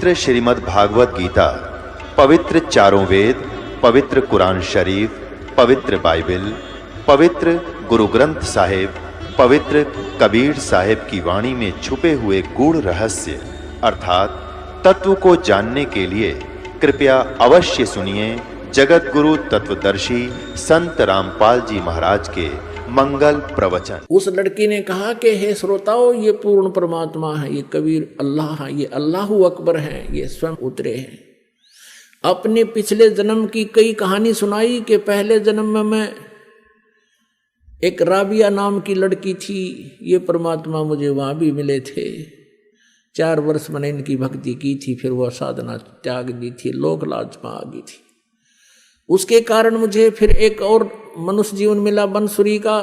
पवित्र श्रीमद् भागवत गीता, पवित्र चारों वेद, पवित्र कुरान शरीफ, पवित्र बाइबल, पवित्र गुरु ग्रंथ साहिब, पवित्र कबीर साहिब की वाणी में छुपे हुए गूढ़ रहस्य अर्थात तत्व को जानने के लिए कृपया अवश्य सुनिए जगत गुरु तत्वदर्शी संत रामपाल जी महाराज के मंगल प्रवचन। उस लड़की ने कहा कि हे श्रोताओ, ये पूर्ण परमात्मा है, ये कबीर अल्लाह है, ये अल्लाहु अकबर है, ये स्वयं उतरे हैं। अपने पिछले जन्म की कई कहानी सुनाई कि पहले जन्म में मैं एक राबिया नाम की लड़की थी, ये परमात्मा मुझे वहां भी मिले थे। 4 वर्ष मैंने इनकी भक्ति की थी, फिर वह साधना त्याग दी थी, लोक लाज में आ गई थी। उसके कारण मुझे फिर एक और मनुष्य जीवन मिला बंसुरी का,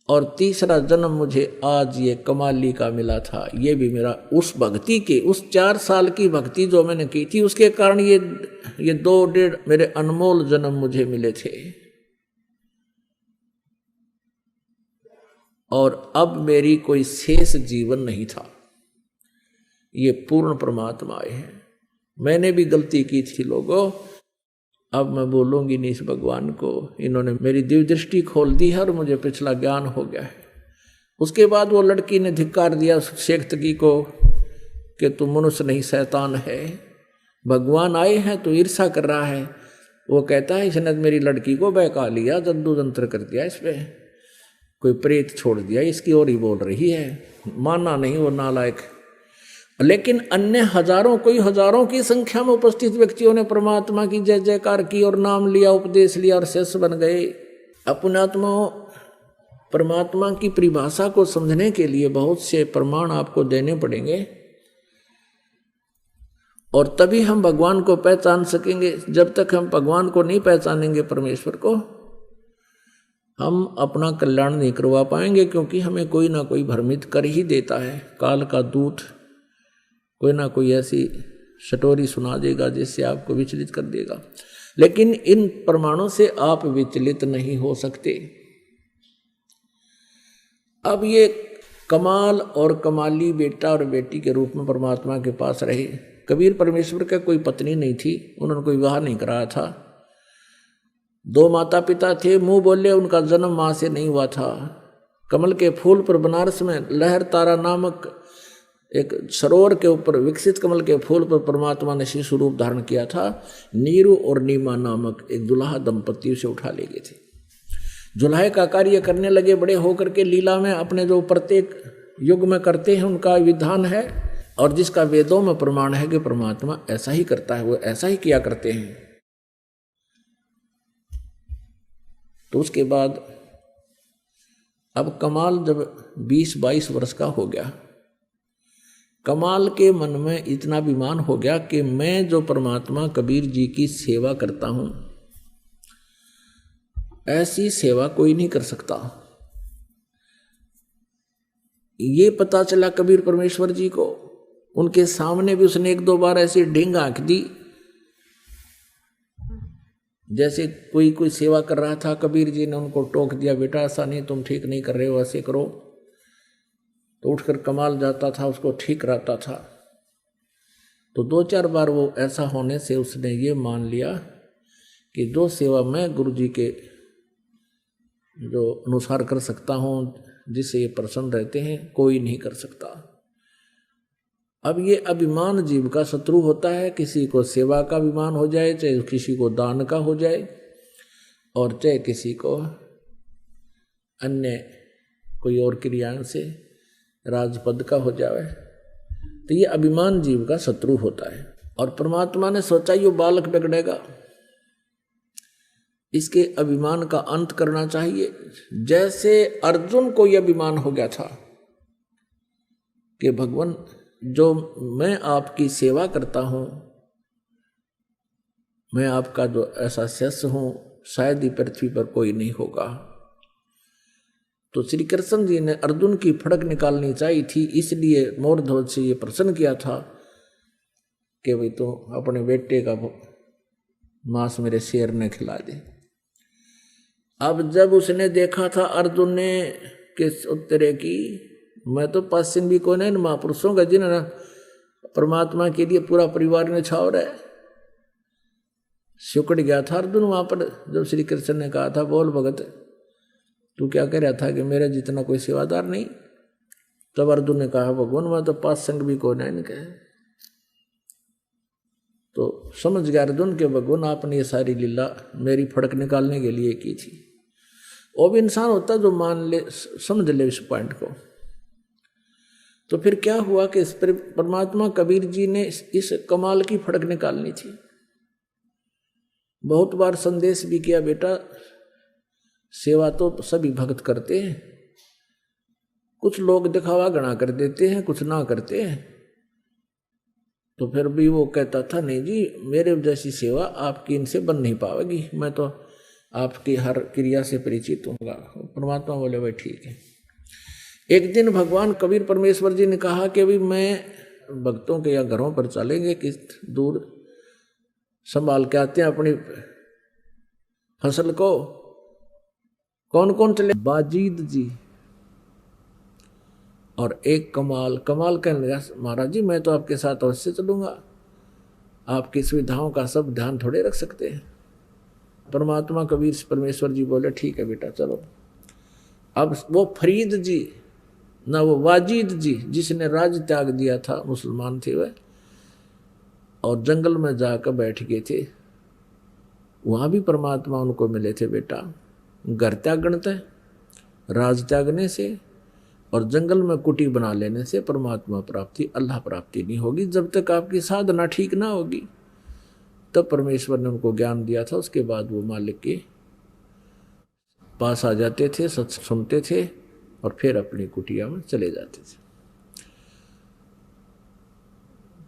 और तीसरा जन्म मुझे आज ये कमाली का मिला था। ये भी मेरा उस भक्ति के, उस 4 साल की भक्ति जो मैंने की थी, उसके कारण ये 2-1.5 मेरे अनमोल जन्म मुझे मिले थे। और अब मेरी कोई शेष जीवन नहीं था, ये पूर्ण परमात्मा आए हैं। मैंने भी गलती की थी लोगों, अब मैं बोलूंगी नहीं इस भगवान को। इन्होंने मेरी दिव्य दृष्टि खोल दी है और मुझे पिछला ज्ञान हो गया है। उसके बाद वो लड़की ने धिक्कार दिया शेख तकी को कि तू मनुष्य नहीं शैतान है, भगवान आए हैं तो ईर्षा कर रहा है। वो कहता है इसने मेरी लड़की को बहका लिया, जद्दू जंत्र कर दिया, इस पे कोई प्रेत छोड़ दिया, इसकी ओर ही बोल रही है। माना नहीं वो नालायक। लेकिन अन्य हजारों की संख्या में उपस्थित व्यक्तियों ने परमात्मा की जय जयकार की और नाम लिया, उपदेश लिया और शिष्य बन गए। अपनात्मा परमात्मा की परिभाषा को समझने के लिए बहुत से प्रमाण आपको देने पड़ेंगे और तभी हम भगवान को पहचान सकेंगे। जब तक हम भगवान को नहीं पहचानेंगे, परमेश्वर को, हम अपना कल्याण नहीं करवा पाएंगे, क्योंकि हमें कोई ना कोई भ्रमित कर ही देता है। काल का दूत कोई ना कोई ऐसी स्टोरी सुना देगा जिससे आपको विचलित कर देगा। लेकिन इन प्रमाणों से आप विचलित नहीं हो सकते। अब ये कमाल और कमाली बेटा और बेटी के रूप में परमात्मा के पास रहे। कबीर परमेश्वर का कोई पत्नी नहीं थी, उन्होंने कोई विवाह नहीं कराया था। 2 माता पिता थे, मुंह बोले उनका जन्म मां से नहीं हुआ था। कमल के फूल पर बनारस में लहर तारा नामक एक सरोवर के ऊपर विकसित कमल के फूल पर परमात्मा ने शिशु रूप धारण किया था। नीरू और नीमा नामक एक दुल्हा दंपति उसे उठा ले गए थे। जुल्हे का कार्य करने लगे, बड़े होकर के लीला में अपने जो प्रत्येक युग में करते हैं उनका विधान है, और जिसका वेदों में प्रमाण है कि परमात्मा ऐसा ही करता है, वो ऐसा ही किया करते हैं। तो उसके बाद अब कमाल जब 20-22 वर्ष का हो गया, कमाल के मन में इतना अभिमान हो गया कि मैं जो परमात्मा कबीर जी की सेवा करता हूं, ऐसी सेवा कोई नहीं कर सकता। ये पता चला कबीर परमेश्वर जी को। उनके सामने भी उसने 1-2 बार ऐसी ढींग आंख दी, जैसे कोई सेवा कर रहा था। कबीर जी ने उनको टोक दिया, बेटा ऐसा नहीं, तुम ठीक नहीं कर रहे हो, ऐसे करो। तो उठकर कमाल जाता था, उसको ठीक रहता था। तो 2-4 बार वो ऐसा होने से उसने ये मान लिया कि जो सेवा मैं गुरु जी के जो अनुसार कर सकता हूँ, जिससे ये प्रसन्न रहते हैं, कोई नहीं कर सकता। अब ये अभिमान जीव का शत्रु होता है। किसी को सेवा का अभिमान हो जाए, चाहे किसी को दान का हो जाए, और चाहे किसी को अन्य कोई और क्रियाओं से राजपद का हो जाए, तो ये अभिमान जीव का शत्रु होता है। और परमात्मा ने सोचा ये बालक बिगड़ेगा, इसके अभिमान का अंत करना चाहिए। जैसे अर्जुन को यह अभिमान हो गया था कि भगवान, जो मैं आपकी सेवा करता हूं, मैं आपका जो ऐसा शिष्य हूं, शायद ही पृथ्वी पर कोई नहीं होगा। तो श्री कृष्ण जी ने अर्जुन की फड़क निकालनी चाहिए थी, इसलिए मोरध्वज से ये प्रश्न किया था कि भाई तो अपने बेटे का मांस मेरे शेर ने खिला दे। अब जब उसने देखा था अर्जुन ने कि उत्तरे की, मैं तो पश्चिम भी को नहीं महापुरुषों का जिन्होंने परमात्मा के लिए पूरा परिवार ने छाव रहा है। सिकुड़ गया था अर्जुन वहां पर जब श्री कृष्ण ने कहा था बोल भगत तू क्या कह रहा था कि मेरे जितना कोई सेवादार नहीं। तब अर्जुन ने कहा भगवान मैं तो 5 संग भी कोई नहीं कहे। तो समझ गया अर्जुन के भगवान आपने ये सारी लीला मेरी फड़क निकालने के लिए की थी। वो भी इंसान होता जो मान ले समझ ले इस पॉइंट को। तो फिर क्या हुआ कि इस परमात्मा कबीर जी ने इस कमाल की फड़क निकालनी थी। बहुत बार संदेश भी किया बेटा सेवा तो सभी भक्त करते हैं, कुछ लोग दिखावा गणा कर देते हैं कुछ ना करते हैं। तो फिर भी वो कहता था नहीं जी मेरे जैसी सेवा आपकी इनसे बन नहीं पाएगी, मैं तो आपकी हर क्रिया से परिचित होगा। परमात्मा बोले भाई ठीक है। एक दिन भगवान कबीर परमेश्वर जी ने कहा कि अभी मैं भक्तों के या घरों पर चलेंगे कि दूर संभाल के आते हैं अपनी फसल को। कौन कौन चले? बाजीद जी और एक कमाल कहने लगा महाराज जी मैं तो आपके साथ अवश्य चलूंगा, आपकी सुविधाओं का सब ध्यान थोड़े रख सकते हैं। परमात्मा कबीर परमेश्वर जी बोले ठीक है बेटा चलो। अब वो फरीद जी ना वो वाजिद जी जिसने राज त्याग दिया था मुसलमान थे वह और जंगल में जाकर बैठ गए थे। वहां भी परमात्मा उनको मिले थे बेटा। घर त्यागते राज त्यागने से और जंगल में कुटी बना लेने से परमात्मा प्राप्ति अल्लाह प्राप्ति नहीं होगी। जब तक आपकी साधना ठीक ना होगी तब परमेश्वर ने उनको ज्ञान दिया था। उसके बाद वो मालिक के पास आ जाते थे, सच सुनते थे और फिर अपनी कुटिया में चले जाते थे।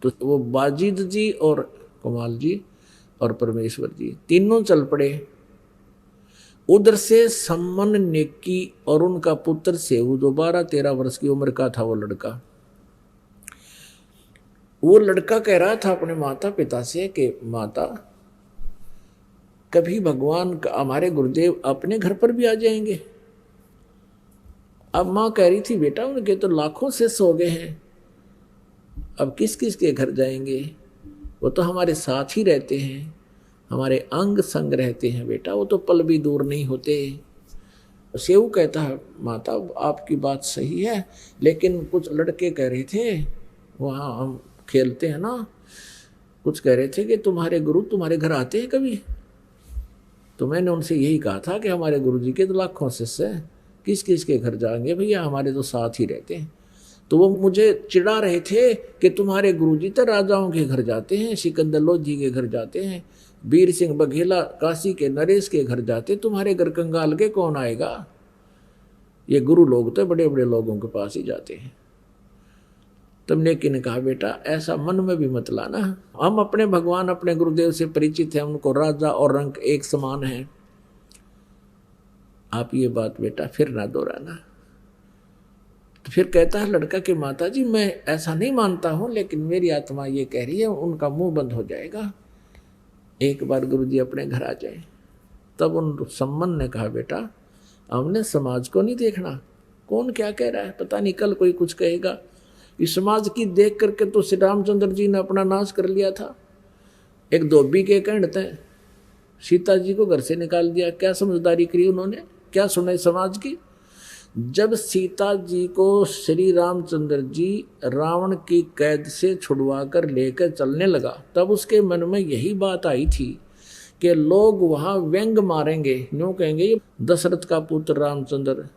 तो वो बाजिद जी और कमाल जी और परमेश्वर जी तीनों चल पड़े। उधर से सम्मन नेकी और उनका पुत्र सेऊ जो 12-13 वर्ष की उम्र का था वो लड़का कह रहा था अपने माता पिता से कि माता कभी भगवान हमारे गुरुदेव अपने घर पर भी आ जाएंगे। अब माँ कह रही थी बेटा उनके तो लाखों शिष्य हो गए हैं, अब किस किस के घर जाएंगे, वो तो हमारे साथ ही रहते हैं, हमारे अंग संग रहते हैं बेटा, वो तो पल भी दूर नहीं होते। सेऊ कहता है माता आपकी बात सही है, लेकिन कुछ लड़के कह रहे थे वहाँ हम खेलते हैं ना, कुछ कह रहे थे कि तुम्हारे गुरु तुम्हारे घर आते हैं कभी। तो मैंने उनसे यही कहा था कि हमारे गुरु जी के तो लाखों शिष्य हैं, किस किस के घर जाएंगे भैया, हमारे तो साथ ही रहते हैं। तो वो मुझे चिढ़ा रहे थे कि तुम्हारे गुरुजी तो राजाओं के घर जाते हैं, सिकंदर लोधी के घर जाते हैं, वीर सिंह बघेला काशी के नरेश के घर जाते, तुम्हारे घर कंगाल के कौन आएगा, ये गुरु लोग तो बड़े बड़े लोगों के पास ही जाते हैं। तब नेकी ने कहा बेटा ऐसा मन में भी मत लाना, हम अपने भगवान अपने गुरुदेव से परिचित हैं, उनको राजा और रंक एक समान है। आप ये बात बेटा फिर ना दोहराना। तो फिर कहता है लड़का कि माता जी मैं ऐसा नहीं मानता हूं, लेकिन मेरी आत्मा ये कह रही है उनका मुंह बंद हो जाएगा, एक बार गुरुजी अपने घर आ जाए। तब उन सम्मन ने कहा बेटा हमने समाज को नहीं देखना, कौन क्या कह रहा है पता नहीं, कल कोई कुछ कहेगा। इस समाज की देख करके तो श्री रामचंद्र जी ने अपना नाश कर लिया था। एक धोबी के कहते सीता जी को घर से निकाल दिया, क्या समझदारी करी उन्होंने, क्या सुनाई समाज की। जब सीता जी को श्री रामचंद्र जी रावण की कैद से छुड़वा कर लेकर चलने लगा, तब उसके मन में यही बात आई थी कि लोग वहाँ व्यंग मारेंगे, यूँ कहेंगे ये दशरथ का पुत्र रामचंद्र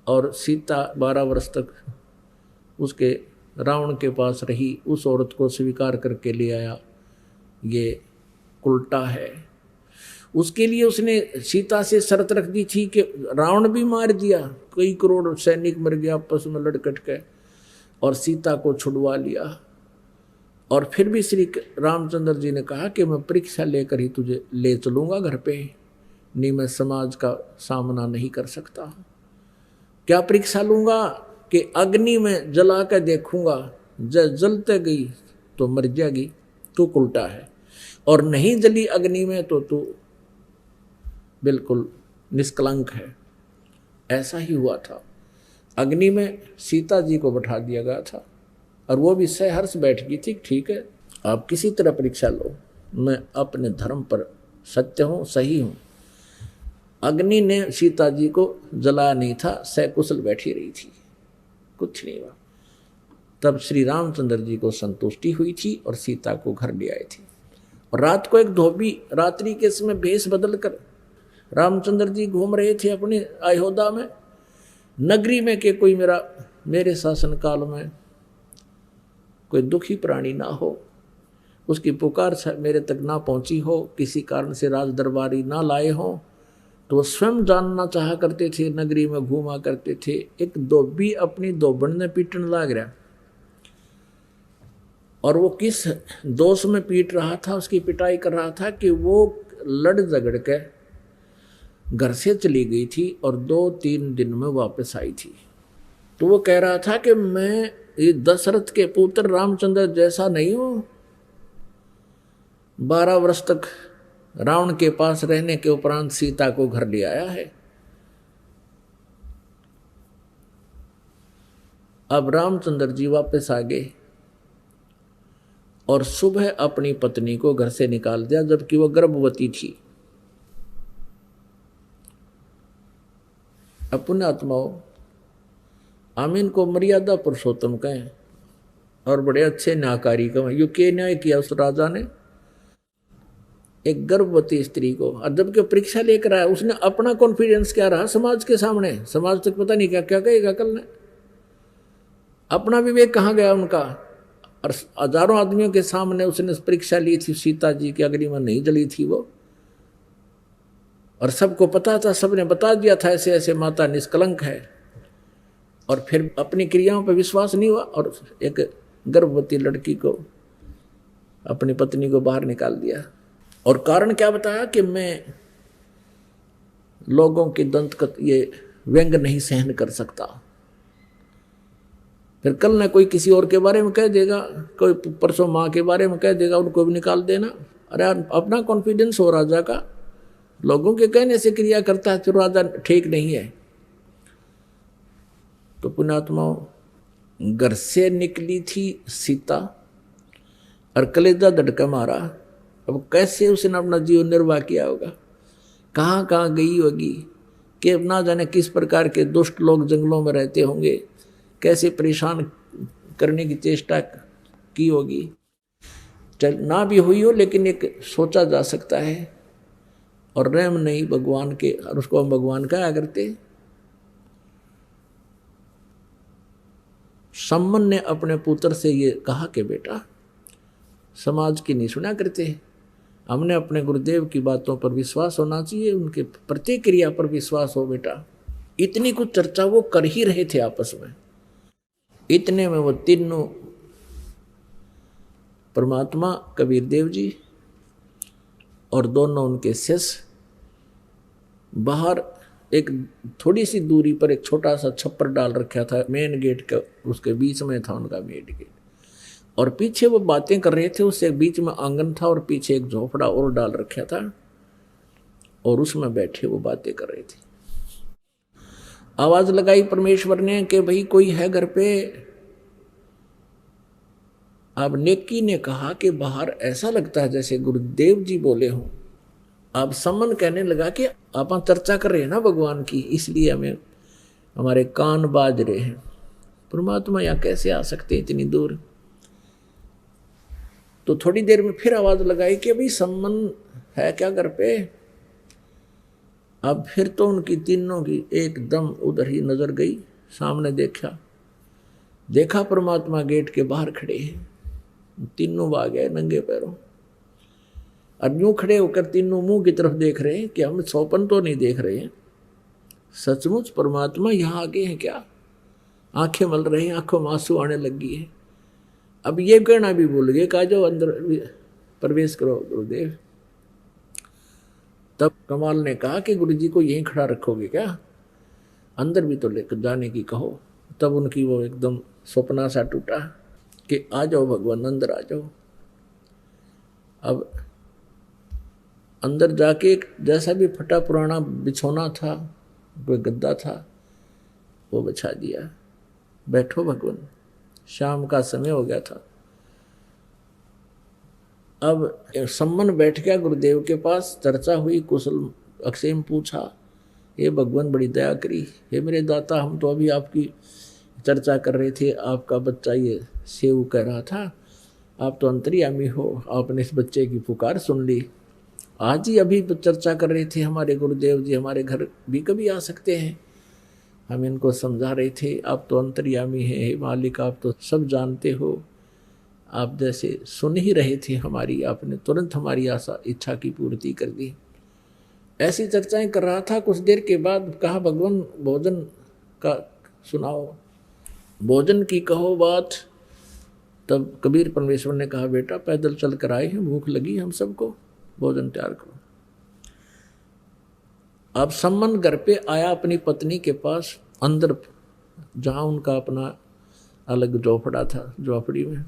और सीता 12 वर्ष तक उसके रावण के पास रही, उस औरत को स्वीकार करके ले आया, ये उल्टा है। उसके लिए उसने सीता से शर्त रख दी थी कि रावण भी मार दिया, कई करोड़ सैनिक मर गया आपस में लड़कट के, और सीता को छुड़वा लिया। और फिर भी श्री रामचंद्र जी ने कहा कि मैं परीक्षा लेकर ही तुझे ले चलूँगा घर पे, नहीं मैं समाज का सामना नहीं कर सकता। क्या परीक्षा लूँगा कि अग्नि में जला कर देखूँगा, जलते गई तो मर जाएगी, तू उल्टा है, और नहीं जली अग्नि में तो तू बिल्कुल निष्कलंक है। ऐसा ही हुआ था। अग्नि में सीता जी को बैठा दिया गया था और वो भी सहर्ष बैठ गई थी, ठीक है आप किसी तरह परीक्षा लो, मैं अपने धर्म पर सत्य हूँ, सही हूँ। अग्नि ने सीता जी को जलाया नहीं था, सकुशल बैठी रही थी, कुछ नहीं हुआ। तब श्री रामचंद्र जी को संतुष्टि हुई थी और सीता को घर ले आए थे। और रात को एक धोबी रात्रि के समय भेष बदल कर रामचंद्र जी घूम रहे थे अपने अयोध्या में, नगरी में कि कोई मेरे शासन काल में कोई दुखी प्राणी ना हो, उसकी पुकार मेरे तक ना पहुंची हो, किसी कारण से राज दरबारी ना लाए हो, तो वो स्वयं जानना चाहा करते थे, नगरी में घूमा करते थे। एक धोबी अपनी धोबन ने पीटने लग रहा, और वो किस दोष में पीट रहा था, उसकी पिटाई कर रहा था कि वो लड़ झगड़ के घर से चली गई थी और 2-3 दिन में वापस आई थी। तो वो कह रहा था कि मैं ये दशरथ के पुत्र रामचंद्र जैसा नहीं हूं, 12 वर्ष तक रावण के पास रहने के उपरांत सीता को घर ले आया है। अब रामचंद्र जी वापस आ गए और सुबह अपनी पत्नी को घर से निकाल दिया, जबकि वह गर्भवती थी। अपने आत्माओं, आमीन को मर्यादा पुरुषोत्तम कहें और बड़े अच्छे न्यायकारी कहें। यो के न्याय किया उस राजा ने एक गर्भवती स्त्री को, और जबकि परीक्षा लेकर आया, उसने अपना कॉन्फिडेंस क्या रहा समाज के सामने, समाज तक पता नहीं क्या क्या कहेगा कल ने, अपना विवेक कहाँ गया उनका। और हजारों आदमियों के सामने उसने परीक्षा ली थी, सीता जी की अग्नि में नहीं जली थी वो, और सबको पता था, सबने बता दिया था ऐसे ऐसे माता निष्कलंक है, और फिर अपनी क्रियाओं पर विश्वास नहीं हुआ और एक गर्भवती लड़की को, अपनी पत्नी को बाहर निकाल दिया। और कारण क्या बताया कि मैं लोगों की दंत ये व्यंग नहीं सहन कर सकता। फिर कल न कोई किसी और के बारे में कह देगा, कोई परसों माँ के बारे में कह देगा, उनको भी निकाल देना। अरे अपना कॉन्फिडेंस हो राजा का, लोगों के कहने से क्रिया करता है तो राजा ठीक नहीं है। तो पुण्यात्माओं, घर से निकली थी सीता और कलेजा धड़का मारा। अब कैसे उसने अपना जीवन निर्वाह किया होगा, कहाँ कहाँ गई होगी, कि ना जाने किस प्रकार के दुष्ट लोग जंगलों में रहते होंगे, कैसे परेशान करने की चेष्टा की होगी। चल ना भी हुई हो, लेकिन एक सोचा जा सकता है। और रहम नहीं भगवान के, और उसको हम भगवान कहा करते। सम्मन ने अपने पुत्र से ये कहा कि बेटा समाज की नहीं सुना करते, हमने अपने गुरुदेव की बातों पर विश्वास होना चाहिए, उनके प्रतिक्रिया पर विश्वास हो बेटा। इतनी कुछ चर्चा वो कर ही रहे थे आपस में। इतने में वो तीनों परमात्मा कबीर देव जी और दोनों उनके शिष्य बाहर एक थोड़ी सी दूरी पर एक छोटा सा छप्पर डाल रखा था, मेन गेट का उसके बीच में था उनका मेन गेट, और पीछे वो बातें कर रहे थे। उससे बीच में आंगन था और पीछे एक झोपड़ा और डाल रखा था, और उसमें बैठे वो बातें कर रहे थे। आवाज लगाई परमेश्वर ने कि भाई कोई है घर पे। अब नेकी ने कहा कि बाहर ऐसा लगता है जैसे गुरुदेव जी बोले हों। अब सम्मन कहने लगा कि आप चर्चा कर रहे हैं ना भगवान की, इसलिए हमें हमारे कान बाज रहे हैं। परमात्मा यहाँ कैसे आ सकते हैं इतनी दूर। तो थोड़ी देर में फिर आवाज लगाई कि भाई सम्मन है क्या घर पे। अब फिर तो उनकी तीनों की एकदम उधर ही नजर गई, सामने देखा परमात्मा गेट के बाहर खड़े हैं। तीनों भाग गए नंगे पैरों, और यूं खड़े होकर तीनों मुंह की तरफ देख रहे हैं कि हम सौपन तो नहीं देख रहे हैं, सचमुच परमात्मा यहाँ आगे हैं क्या। आंखें मल रहे हैं, आंखों में आंसू आने लगी है। अब ये कहना भी भूल गए, कहा जो अंदर प्रवेश करो गुरुदेव। तब कमाल ने कहा कि गुरु जी को यहीं खड़ा रखोगे क्या, अंदर भी तो लेकर जाने की कहो। तब उनकी वो एकदम सपना सा टूटा कि आ जाओ भगवान, अंदर आ जाओ। अब अंदर जाके जैसा भी फटा पुराना बिछौना था, कोई गद्दा था, वो बिछा दिया। बैठो भगवान, शाम का समय हो गया था। अब सम्मन बैठ गया गुरुदेव के पास, चर्चा हुई, कुशल अक्षेम पूछा। हे भगवान बड़ी दया करी, हे मेरे दाता, हम तो अभी आपकी चर्चा कर रहे थे, आपका बच्चा ये सेव कह रहा था, आप तो अंतर्यामी हो, आपने इस बच्चे की पुकार सुन ली। आज ही अभी चर्चा कर रहे थे, हमारे गुरुदेव जी हमारे घर भी कभी आ सकते हैं। हम इनको समझा रहे थे, आप तो अंतर्यामी हैं, हे मालिक, आप तो सब जानते हो, आप जैसे सुन ही रहे थे हमारी, आपने तुरंत हमारी आशा इच्छा की पूर्ति कर दी। ऐसी चर्चाएं कर रहा था। कुछ देर के बाद कहा, भगवान भोजन का सुनाओ, भोजन की कहो बात। तब कबीर परमेश्वर ने कहा, बेटा पैदल चल कर आए हैं, भूख लगी हम सबको, भोजन तैयार करो। अब सम्मन घर पे आया अपनी पत्नी के पास, अंदर जहाँ उनका अपना अलग झोपड़ा था, झोपड़ी में,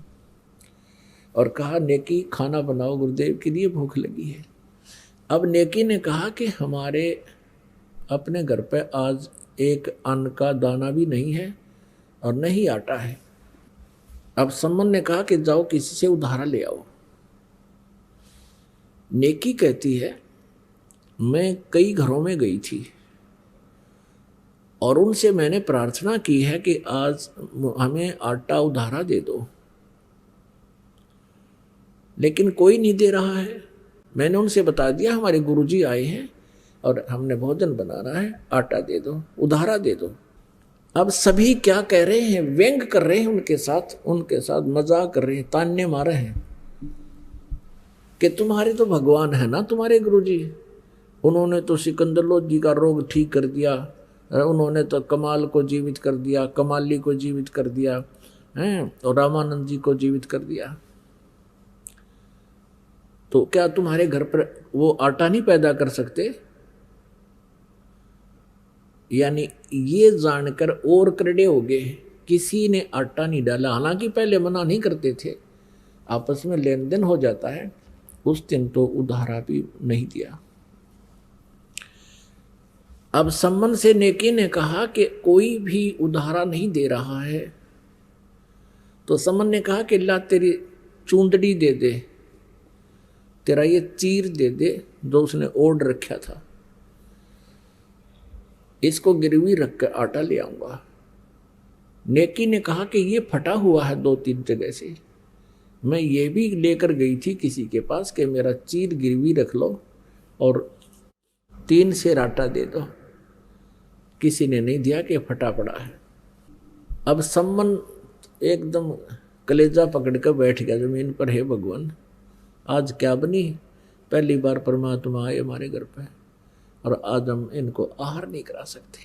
और कहा, नेकी खाना बनाओ, गुरुदेव के लिए भूख लगी है। अब नेकी ने कहा कि हमारे अपने घर पे आज एक अन्न का दाना भी नहीं है और नहीं आटा है। अब सम्मन ने कहा कि जाओ किसी से उधारा ले आओ। नेकी कहती है, मैं कई घरों में गई थी और उनसे मैंने प्रार्थना की है कि आज हमें आटा उधारा दे दो, लेकिन कोई नहीं दे रहा है। मैंने उनसे बता दिया हमारे गुरुजी आए हैं और हमने भोजन बनाना है, आटा दे दो, उधारा दे दो। अब सभी क्या कह रहे हैं, व्यंग कर रहे हैं उनके साथ मजाक कर रहे हैं, तान्ने मारे हैं कि तुम्हारे तो भगवान है ना, तुम्हारे गुरुजी, उन्होंने तो सिकंदर लोधी का रोग ठीक कर दिया, उन्होंने तो कमाल को जीवित कर दिया, कमाली को जीवित कर दिया हैं, और रामानंद जी को जीवित कर दिया। तो क्या तुम्हारे घर पर वो आटा नहीं पैदा कर सकते? यानी ये जानकर और करड़े हो गए, किसी ने आटा नहीं डाला। हालांकि पहले मना नहीं करते थे, आपस में लेन देन हो जाता है। उस दिन तो उधारा भी नहीं दिया। अब सम्मन से नेकी ने कहा कि कोई भी उधारा नहीं दे रहा है। तो सम्मन ने कहा कि ला तेरी चूंदड़ी दे दे, तेरा ये चीर दे दे जो उसने ओढ़ रखा था, इसको गिरवी रख कर आटा ले आऊंगा। नेकी ने कहा कि ये फटा हुआ है 2-3 जगह से, मैं ये भी लेकर गई थी किसी के पास कि मेरा चीर गिरवी रख लो और 3 सेर आटा दे दो। किसी ने नहीं दिया कि फटा पड़ा है। अब सम्मन एकदम कलेजा पकड़ कर बैठ गया जमीन पर। हे भगवान, आज क्या बनी? पहली बार परमात्मा आए हमारे घर पे और आज हम इनको आहार नहीं करा सकते।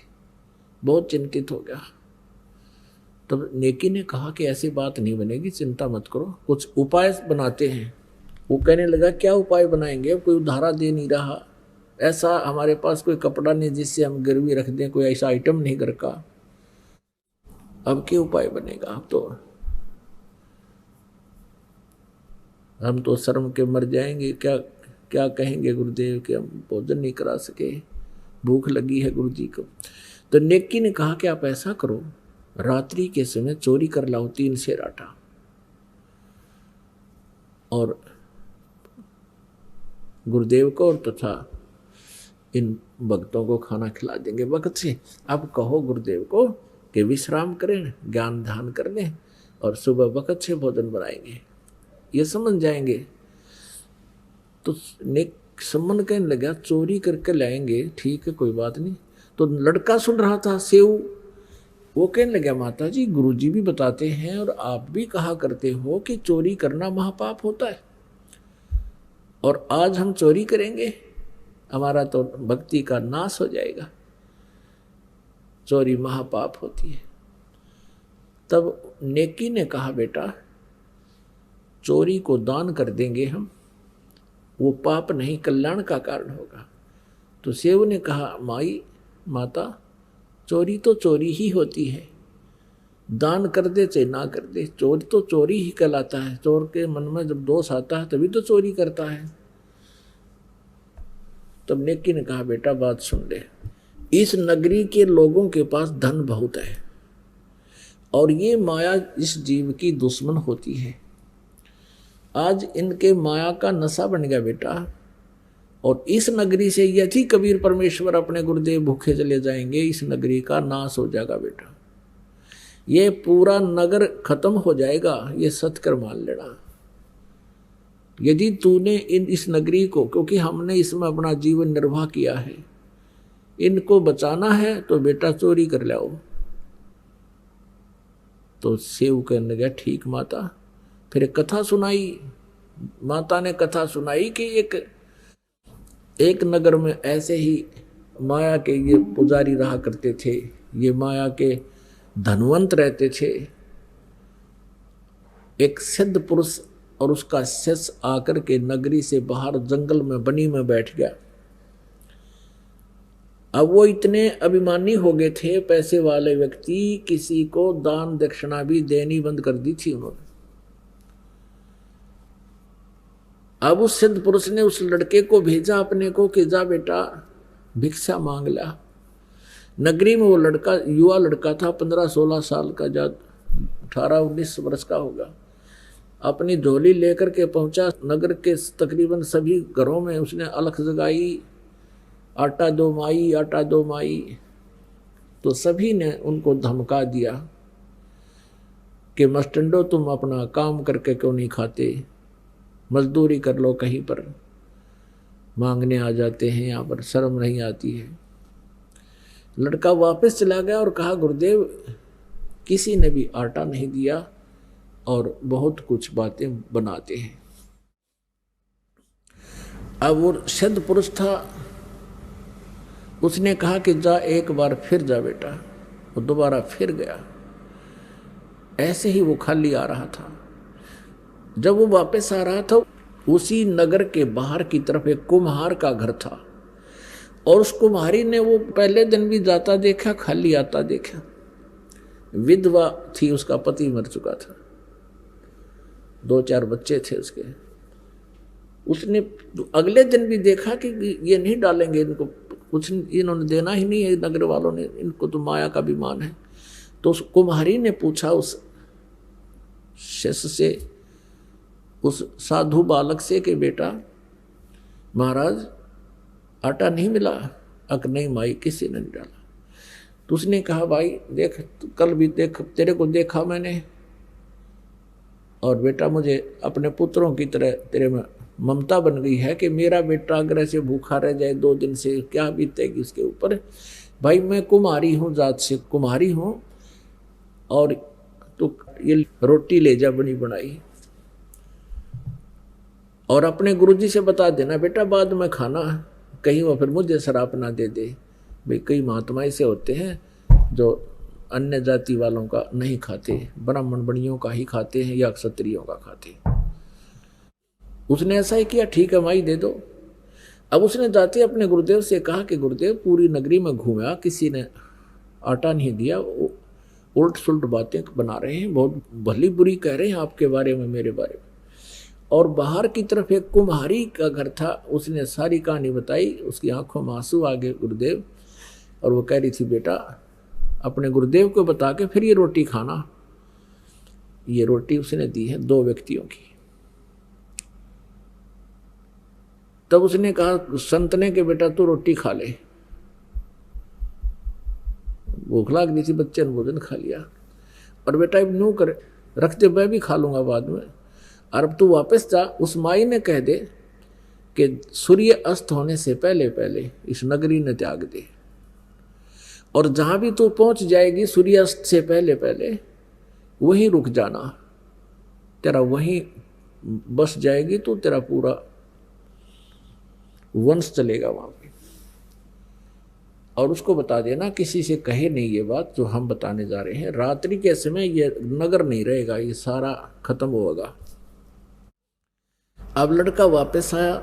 बहुत चिंतित हो गया। तब नेकी ने कहा कि ऐसी बात नहीं बनेगी, चिंता मत करो, कुछ उपाय बनाते हैं। वो कहने लगा, क्या उपाय बनाएंगे? अब कोई उधारा दे नहीं रहा, ऐसा हमारे पास कोई कपड़ा नहीं जिससे हम गिरवी रख दें, कोई ऐसा आइटम नहीं घर का, अब क्या उपाय बनेगा? अब हम तो शर्म के मर जाएंगे। क्या क्या कहेंगे गुरुदेव कि हम भोजन नहीं करा सके, भूख लगी है गुरु जी को। तो नेकी ने कहा कि आप ऐसा करो, रात्रि के समय चोरी कर लाओ 3 सेर आटा और गुरुदेव को और तथा इन भक्तों को खाना खिला देंगे वक्त से। अब कहो गुरुदेव को कि विश्राम करें, ज्ञान ध्यान कर लें और सुबह वक्त से भोजन बनाएंगे, ये समझ जाएंगे। तो सम्मन कहने लगा, चोरी करके लाएंगे, ठीक है कोई बात नहीं। तो लड़का सुन रहा था सेव, वो कहने लगा, माता जी गुरुजी भी बताते हैं और आप भी कहा करते हो कि चोरी करना महापाप होता है, और आज हम चोरी करेंगे, हमारा तो भक्ति का नाश हो जाएगा, चोरी महापाप होती है। तब नेकी ने कहा, बेटा चोरी को दान कर देंगे हम, वो पाप नहीं कल्याण का कारण होगा। तो सेव ने कहा, माता चोरी तो चोरी ही होती है, दान कर दे चाहे ना कर दे, चोरी तो चोरी ही कहलाता है। चोर के मन में जब दोष आता है तभी तो चोरी करता है। तब नेकी ने कहा, बेटा बात सुन ले, इस नगरी के लोगों के पास धन बहुत है, और ये माया इस जीव की दुश्मन होती है। आज इनके माया का नशा बन गया बेटा। और इस नगरी से यदि कबीर परमेश्वर अपने गुरुदेव भूखे चले जाएंगे, इस नगरी का नाश हो जाएगा बेटा। ये पूरा नगर खत्म हो जाएगा, ये सत्कर मान लेना। यदि तूने इस नगरी को, क्योंकि हमने इसमें अपना जीवन निर्वाह किया है, इनको बचाना है तो बेटा चोरी कर लाओ। तो सेव कहने गया ठीक माता। फिर एक कथा सुनाई, माता ने कथा सुनाई कि एक नगर में ऐसे ही माया के ये पुजारी रहा करते थे, ये माया के धनवंत रहते थे। एक सिद्ध पुरुष और उसका शिष्य आकर के नगरी से बाहर जंगल में बनी में बैठ गया। अब वो इतने अभिमानी हो गए थे, पैसे वाले व्यक्ति, किसी को दान दक्षिणा भी देनी बंद कर दी थी उन्होंने। अब उस सिद्ध पुरुष ने उस लड़के को भेजा अपने को कि जा बेटा भिक्षा मांग ला। नगरी में वो लड़का युवा लड़का था, 15-16 साल का, जा 18-19 वर्ष का होगा। अपनी झोली लेकर के पहुंचा। नगर के तकरीबन सभी घरों में उसने अलख जगाई, आटा दो माई, आटा दो माई। तो सभी ने उनको धमका दिया कि मस्टंडो तुम अपना काम करके क्यों नहीं खाते, मजदूरी कर लो, कहीं पर मांगने आ जाते हैं, यहाँ पर शर्म नहीं आती है। लड़का वापस चला गया और कहा गुरुदेव किसी ने भी आटा नहीं दिया और बहुत कुछ बातें बनाते हैं। अब वो सिद्ध पुरुष था, उसने कहा कि जा एक बार फिर जा बेटा। वो दोबारा फिर गया। ऐसे ही वो खाली आ रहा था। जब वो वापस आ रहा था, उसी नगर के बाहर की तरफ एक कुम्हार का घर था और उस कुम्हारी ने वो पहले दिन भी जाता देखा, खाली आता देखा। विधवा थी, उसका पति मर चुका था, 2-4 बच्चे थे उसके। उसने अगले दिन भी देखा कि ये नहीं डालेंगे, इनको कुछ इन्होंने देना ही नहीं है, नगर वालों ने, इनको तो माया का अभिमान है। तो उस कुम्हारी ने पूछा उस शिष्य से, उस साधु बालक से कि बेटा महाराज आटा नहीं मिला? अक नहीं माई, किसी ने नहीं डाला। तो उसने कहा भाई देख, कल भी देख, तेरे को देखा मैंने, और बेटा मुझे अपने पुत्रों की तरह तेरे में ममता बन गई है कि मेरा बेटा अगर ऐसे भूखा रह जाए 2 दिन से, क्या बीतेगी उसके ऊपर। भाई मैं कुम्हारी हूँ, जात से कुम्हारी हूँ, और तो ये रोटी ले जा बनी बनाई, और अपने गुरुजी से बता देना बेटा बाद में खाना, कहीं वो फिर मुझे शराप ना दे दे। भाई कई महात्मा ऐसे होते हैं जो अन्य जाति वालों का नहीं खाते, ब्राह्मण बणियों का ही खाते हैं या क्षत्रियों का खाते हैं। उसने ऐसा ही किया, ठीक है माई दे दो। अब उसने जाते अपने गुरुदेव से कहा कि गुरुदेव पूरी नगरी में घूमा, किसी ने आटा नहीं दिया, उल्ट सुल्ट बातें बना रहे हैं, बहुत भली बुरी कह रहे हैं आपके बारे में, मेरे बारे में। और बाहर की तरफ एक कुम्हारी का घर था, उसने सारी कहानी बताई। उसकी आंखों में आंसू आ गए गुरुदेव, और वो कह रही थी बेटा अपने गुरुदेव को बता के फिर ये रोटी खाना। ये रोटी उसने दी है 2 व्यक्तियों की। तब उसने कहा संत ने कि बेटा तू रोटी खा ले, भूख लाग रही थी, बच्चे ने भोजन खा लिया। और बेटा अब न्यू कर रखते, मैं भी खा लूंगा बाद में। और अब तू वापस जा, उस माई ने कह दे कि सूर्य अस्त होने से पहले पहले इस नगरी ने त्याग दे, और जहां भी तू पहुंच जाएगी सूर्यास्त से पहले पहले वहीं रुक जाना, तेरा वहीं बस जाएगी तो तेरा पूरा वंश चलेगा वहां पे। और उसको बता देना किसी से कहे नहीं ये बात जो हम बताने जा रहे हैं। रात्रि के समय ये नगर नहीं रहेगा, ये सारा खत्म होगा। अब लड़का वापस आया,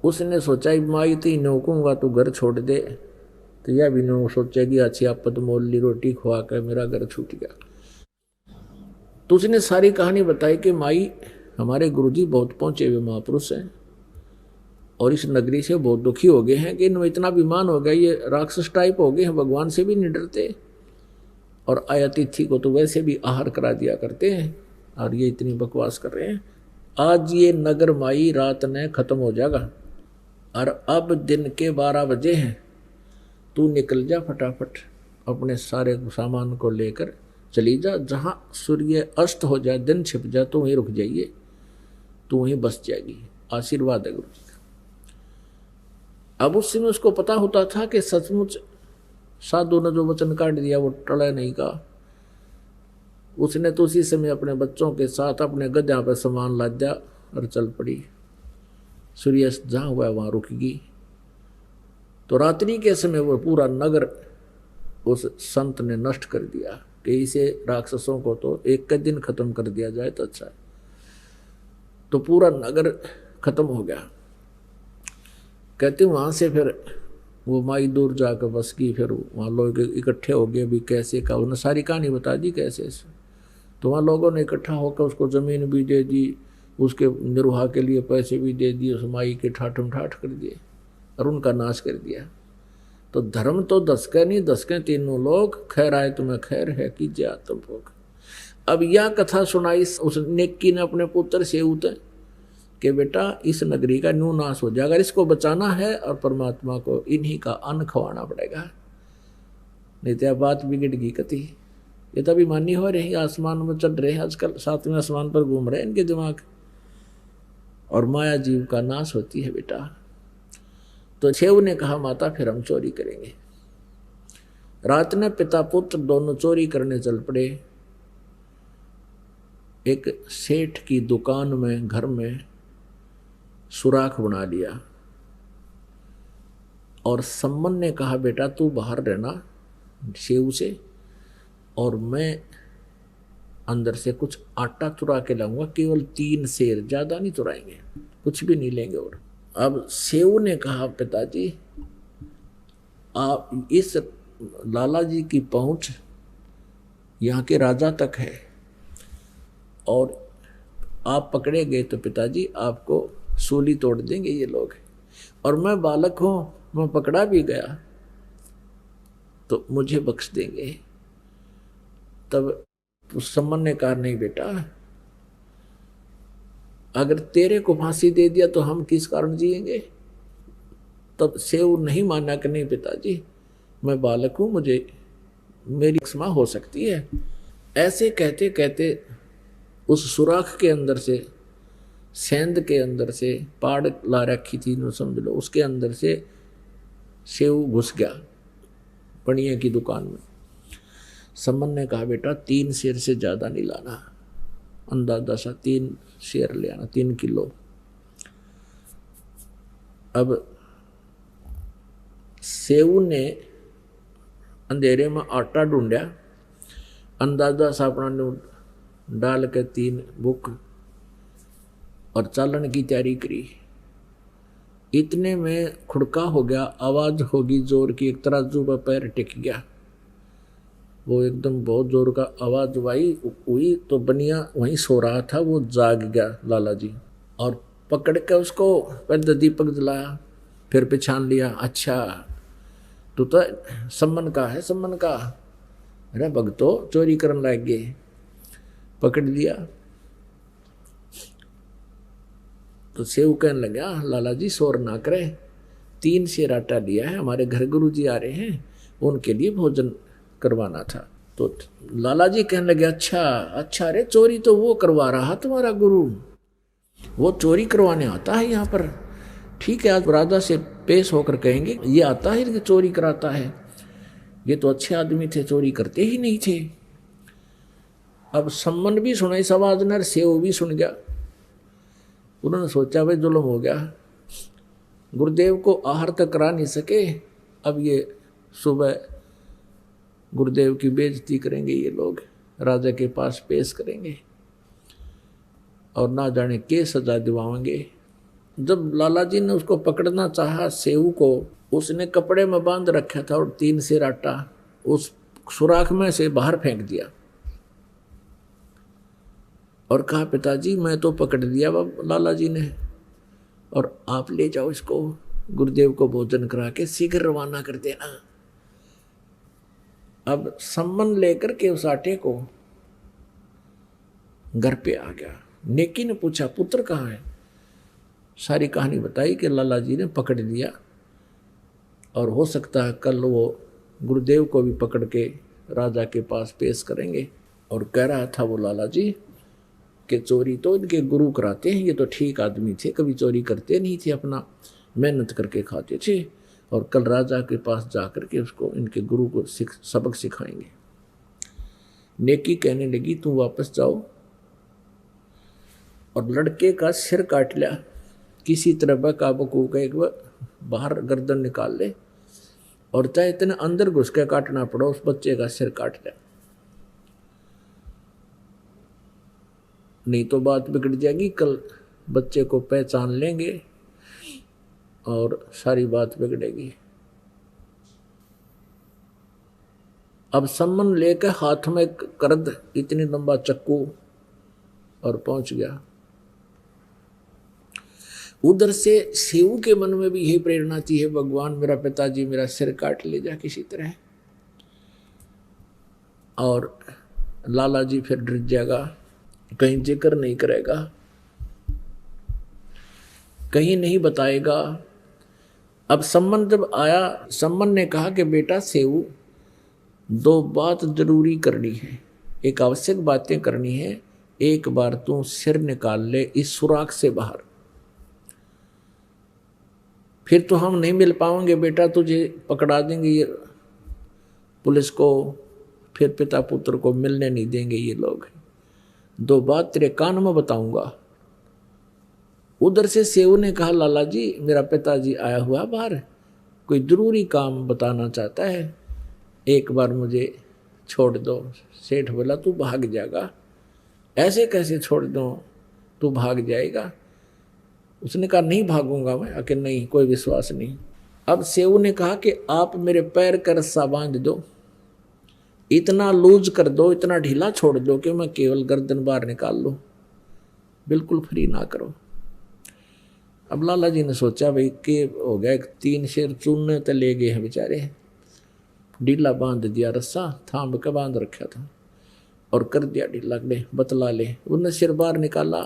उसने सोचा माई तो नौकूंगा तो घर छोड़ दे, तो यह भी नो सोचेगी अच्छी आपत मोल ली रोटी खुआ कर मेरा घर छूट गया। तो उसने सारी कहानी बताई कि माई हमारे गुरुजी बहुत पहुंचे हुए महापुरुष हैं और इस नगरी से बहुत दुखी हो गए हैं कि इनमें इतना अभिमान हो गया, ये राक्षस टाइप हो गए हैं, भगवान से भी नहीं डरते। और अतिथि को तो वैसे भी आहार करा दिया करते हैं, और ये इतनी बकवास कर रहे हैं। आज ये नगर माई रात ने खत्म हो जाएगा, और अब दिन के 12 बजे हैं। तू निकल जा फटाफट, अपने सारे सामान को लेकर चली जा, जहाँ सूर्य अस्त हो जाए, दिन छिप जाए, तो वहीं रुक जाइए, तू वहीं बस जाएगी। आशीर्वाद है गुरु जी का। अब उस समय उसको पता होता था कि सचमुच साधु ने जो वचन काट दिया वो टला नहीं का। उसने तो उसी समय अपने बच्चों के साथ अपने गद्या पर सामान लाद दिया और चल पड़ी। सूर्यास्त जहाँ हुआ वहाँ रुकेगी। तो रात्रि के समय वो पूरा नगर उस संत ने नष्ट कर दिया कि इसे राक्षसों को तो एक के दिन खत्म कर दिया जाए तो अच्छा है। तो पूरा नगर खत्म हो गया। कहते वहाँ से फिर वो माई दूर जाकर बस की। फिर वहाँ लोग इकट्ठे हो गए, भी कैसे का उन्होंने सारी कहानी बता दी कैसे से। तो वहाँ लोगों ने इकट्ठा होकर उसको ज़मीन भी दे दी, उसके निर्वाह के लिए पैसे भी दे दिए, उस माई के ठाठम ठाठ कर दिए और उनका नाश कर दिया। तो धर्म तो दसके नहीं, दसके तीनों लोग, खैर आए तुम्हें खैर है कीजिए आत्म भोग। अब यह कथा सुनाई उस नेकी ने अपने पुत्र से उतर कि बेटा इस नगरी का न्यू नाश हो जाएगा, इसको बचाना है और परमात्मा को इन्हीं का अन्न खवाना पड़ेगा, नहीं तो बात बिगड़ गई कति। ये तो अभिमानी हो रहे हैं, आसमान में चढ़ रहे हैं आजकल, 7वें आसमान पर घूम रहे हैं इनके दिमाग, और माया जीव का नाश होती है बेटा। तो छेव ने कहा माता फिर हम चोरी करेंगे। रात ने पिता पुत्र दोनों चोरी करने चल पड़े। एक सेठ की दुकान में, घर में सुराख बना लिया, और सम्मन ने कहा बेटा तू बाहर रहना शेव से, और मैं अंदर से कुछ आटा चुरा के लाऊंगा, केवल 3 सेर, ज्यादा नहीं चुराएंगे, कुछ भी नहीं लेंगे। और अब सेव ने कहा पिताजी आप इस लाला जी की पहुंच यहाँ के राजा तक है, और आप पकड़े गए तो पिताजी आपको सूली तोड़ देंगे ये लोग, और मैं बालक हूं, मैं पकड़ा भी गया तो मुझे बख्श देंगे। तब उस सम्मन ने कहा नहीं बेटा, अगर तेरे को फांसी दे दिया तो हम किस कारण जिएंगे। तब सेव नहीं माना कि नहीं पिताजी मैं बालक हूं, मुझे मेरी क्षमा हो सकती है। ऐसे कहते कहते उस सुराख के अंदर से, सेंध के अंदर से, पाड़ ला रखी थी न समझ लो, उसके अंदर से सेव घुस गया पणिया की दुकान में। सम्मन ने कहा बेटा 3 सेर से ज्यादा नहीं लाना, अंदाजा सा 3 सेर ले आना, 3 किलो। अब सेव ने अंधेरे में आटा ढूंढा, अंदाजा सा अपना डाल के 3 बुक और चालन की तैयारी करी। इतने में खुड़का हो गया, आवाज होगी जोर की, एक तराजू पर पैर टिक गया। वो एकदम बहुत जोर का आवाज हुई तो बनिया वहीं सो रहा था, वो जाग गया लाला जी, और पकड़ के उसको पहले दीपक जलाया, फिर पहचान लिया, अच्छा तू तो सम्मन का है, सम्मन का। अरे भगतो चोरी करने लग गए, पकड़ लिया। तो सेव कहने लगा लाला जी शोर ना करे, 3 सेर आटा लिया है, हमारे घर गुरु जी आ रहे हैं, उनके लिए भोजन करवाना था। तो लाला जी कहने लगे अच्छा अच्छा, अरे चोरी तो वो करवा रहा तुम्हारा गुरु, वो चोरी करवाने आता है यहाँ पर, ठीक है आज राजा से पेश होकर कहेंगे ये आता है कि चोरी कराता है, ये तो अच्छे आदमी थे, चोरी करते ही नहीं थे। अब सम्मन भी सुना इस आवाज ने, सेव भी सुन गया। उन्होंने सोचा भाई जुल्म हो गया, गुरुदेव को आहार तक करा नहीं सके, अब ये सुबह गुरुदेव की बेइज्जती करेंगे ये लोग, राजा के पास पेश करेंगे और ना जाने के सजा दिवाएंगे। जब लाला जी ने उसको पकड़ना चाहा सेव को, उसने कपड़े में बांध रखा था और 3 सेर आटा उस सुराख में से बाहर फेंक दिया और कहा पिताजी मैं तो पकड़ लिया लाला जी ने, और आप ले जाओ इसको, गुरुदेव को भोजन करा के शीघ्र रवाना कर देना। अब सम्मन लेकर के उस आटे को घर पे आ गया। नेकी ने पूछा पुत्र कहाँ है? सारी कहानी बताई कि लाला जी ने पकड़ लिया और हो सकता है कल वो गुरुदेव को भी पकड़ के राजा के पास पेश करेंगे। और कह रहा था वो लाला जी कि चोरी तो इनके गुरु कराते हैं, ये तो ठीक आदमी थे, कभी चोरी करते नहीं थे, अपना मेहनत करके खाते थे, और कल राजा के पास जाकर के उसको इनके गुरु को सबक सिखाएंगे। नेकी कहने लगी तुम वापस जाओ और लड़के का सिर काट लिया, किसी तरह बका बकू का एक बाहर गर्दन निकाल ले, और चाहे इतने अंदर घुस के काटना पड़ो, उस बच्चे का सिर काट लिया, नहीं तो बात बिगड़ जाएगी। कल बच्चे को पहचान लेंगे और सारी बात बिगड़ेगी। अब सम्मन लेकर हाथ में करद इतनी लंबा चक्कू और पहुंच गया। उधर से शिव के मन में भी यही प्रेरणा थी, है भगवान मेरा पिताजी मेरा सिर काट ले जा किसी तरह। और लाला जी फिर डर जाएगा, कहीं जिक्र नहीं करेगा, कहीं नहीं बताएगा। अब सम्मन जब आया, सम्मन ने कहा कि बेटा सेऊ, दो बात जरूरी करनी है, एक आवश्यक बातें करनी है। एक बार तू सिर निकाल ले इस सुराख से बाहर, फिर तो हम नहीं मिल पाएंगे बेटा, तुझे पकड़ा देंगे ये पुलिस को, फिर पिता पुत्र को मिलने नहीं देंगे ये लोग। दो बात तेरे कान में बताऊंगा। उधर से सेऊ ने कहा लाला जी मेरा पिताजी आया हुआ बाहर, कोई जरूरी काम बताना चाहता है, एक बार मुझे छोड़ दो। सेठ बोला तू भाग जाएगा, ऐसे कैसे छोड़ दो, तू भाग जाएगा? उसने कहा नहीं भागूंगा मैं। कि नहीं, कोई विश्वास नहीं। अब सेऊ ने कहा कि आप मेरे पैर का रस्सा बांध दो, इतना लूज कर दो, इतना ढीला छोड़ दो कि मैं केवल गर्दन बाहर निकाल लूं, बिल्कुल फ्री ना करो। अब लाला जी ने सोचा भाई के हो गया, 3 शेर चुनने तो ले गए हैं बेचारे, ढीला बांध दिया, रस्सा थाम के बांध रखा था और कर दिया ढीला, ले बतला ले। उन्हें सिर बाहर निकाला।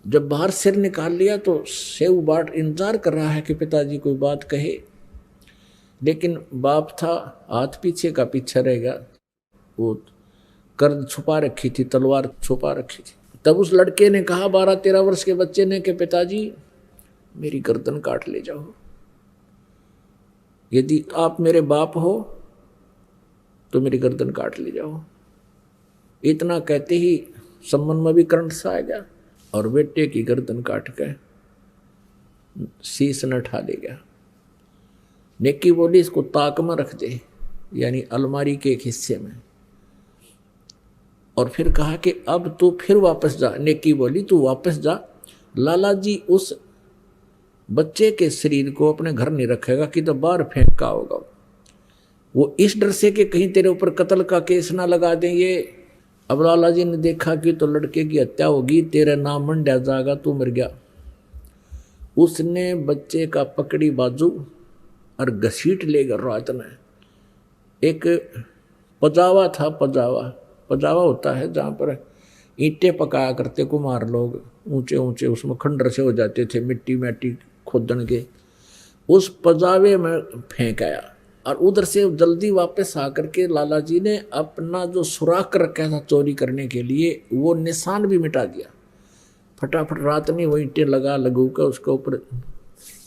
जब बाहर सिर निकाल लिया तो सेऊ बाट इंतजार कर रहा है कि पिताजी कोई बात कहे, लेकिन बाप था, हाथ पीछे का पीछे रहेगा, वो कर्द छुपा रखी थी, तलवार छुपा रखी थी। तब उस लड़के ने कहा 12-13 वर्ष के बच्चे ने कि पिताजी मेरी गर्दन काट ले जाओ, यदि आप मेरे बाप हो तो मेरी गर्दन काट ले जाओ। इतना कहते ही सम्मन में भी करंट सा आ गया और बेटे की गर्दन काट के शीश न उठा ले गया। नेकी बोली इसको ताक में रख दे, यानी अलमारी के एक हिस्से में, और फिर कहा कि अब तू फिर वापस जा। नेकी बोली तू वापस जा, लाला जी उस बच्चे के शरीर को अपने घर नहीं रखेगा कि तो बाहर फेंक का होगा, वो इस डर से कि कहीं तेरे ऊपर कत्ल का केस ना लगा दें ये। अब लाला जी ने देखा कि तो लड़के की हत्या होगी, तेरा नाम मंड्या जाएगा, तू मर गया। उसने बच्चे का पकड़ी बाजू और घसीट ले गया रात में। एक पजावा था, पजावा होता है जहाँ पर ईंटें पकाया करते कुम्हार लोग, ऊंचे ऊंचे, उसमें खंडर से हो जाते थे, मिट्टी मैटी खोदन के, उस पजावे में फेंक आया। और उधर से जल्दी वापस आकर के लाला जी ने अपना जो सुराख रखा था चोरी करने के लिए, वो निशान भी मिटा दिया। फटाफट रात में वो ईंटें लगू कर उसके ऊपर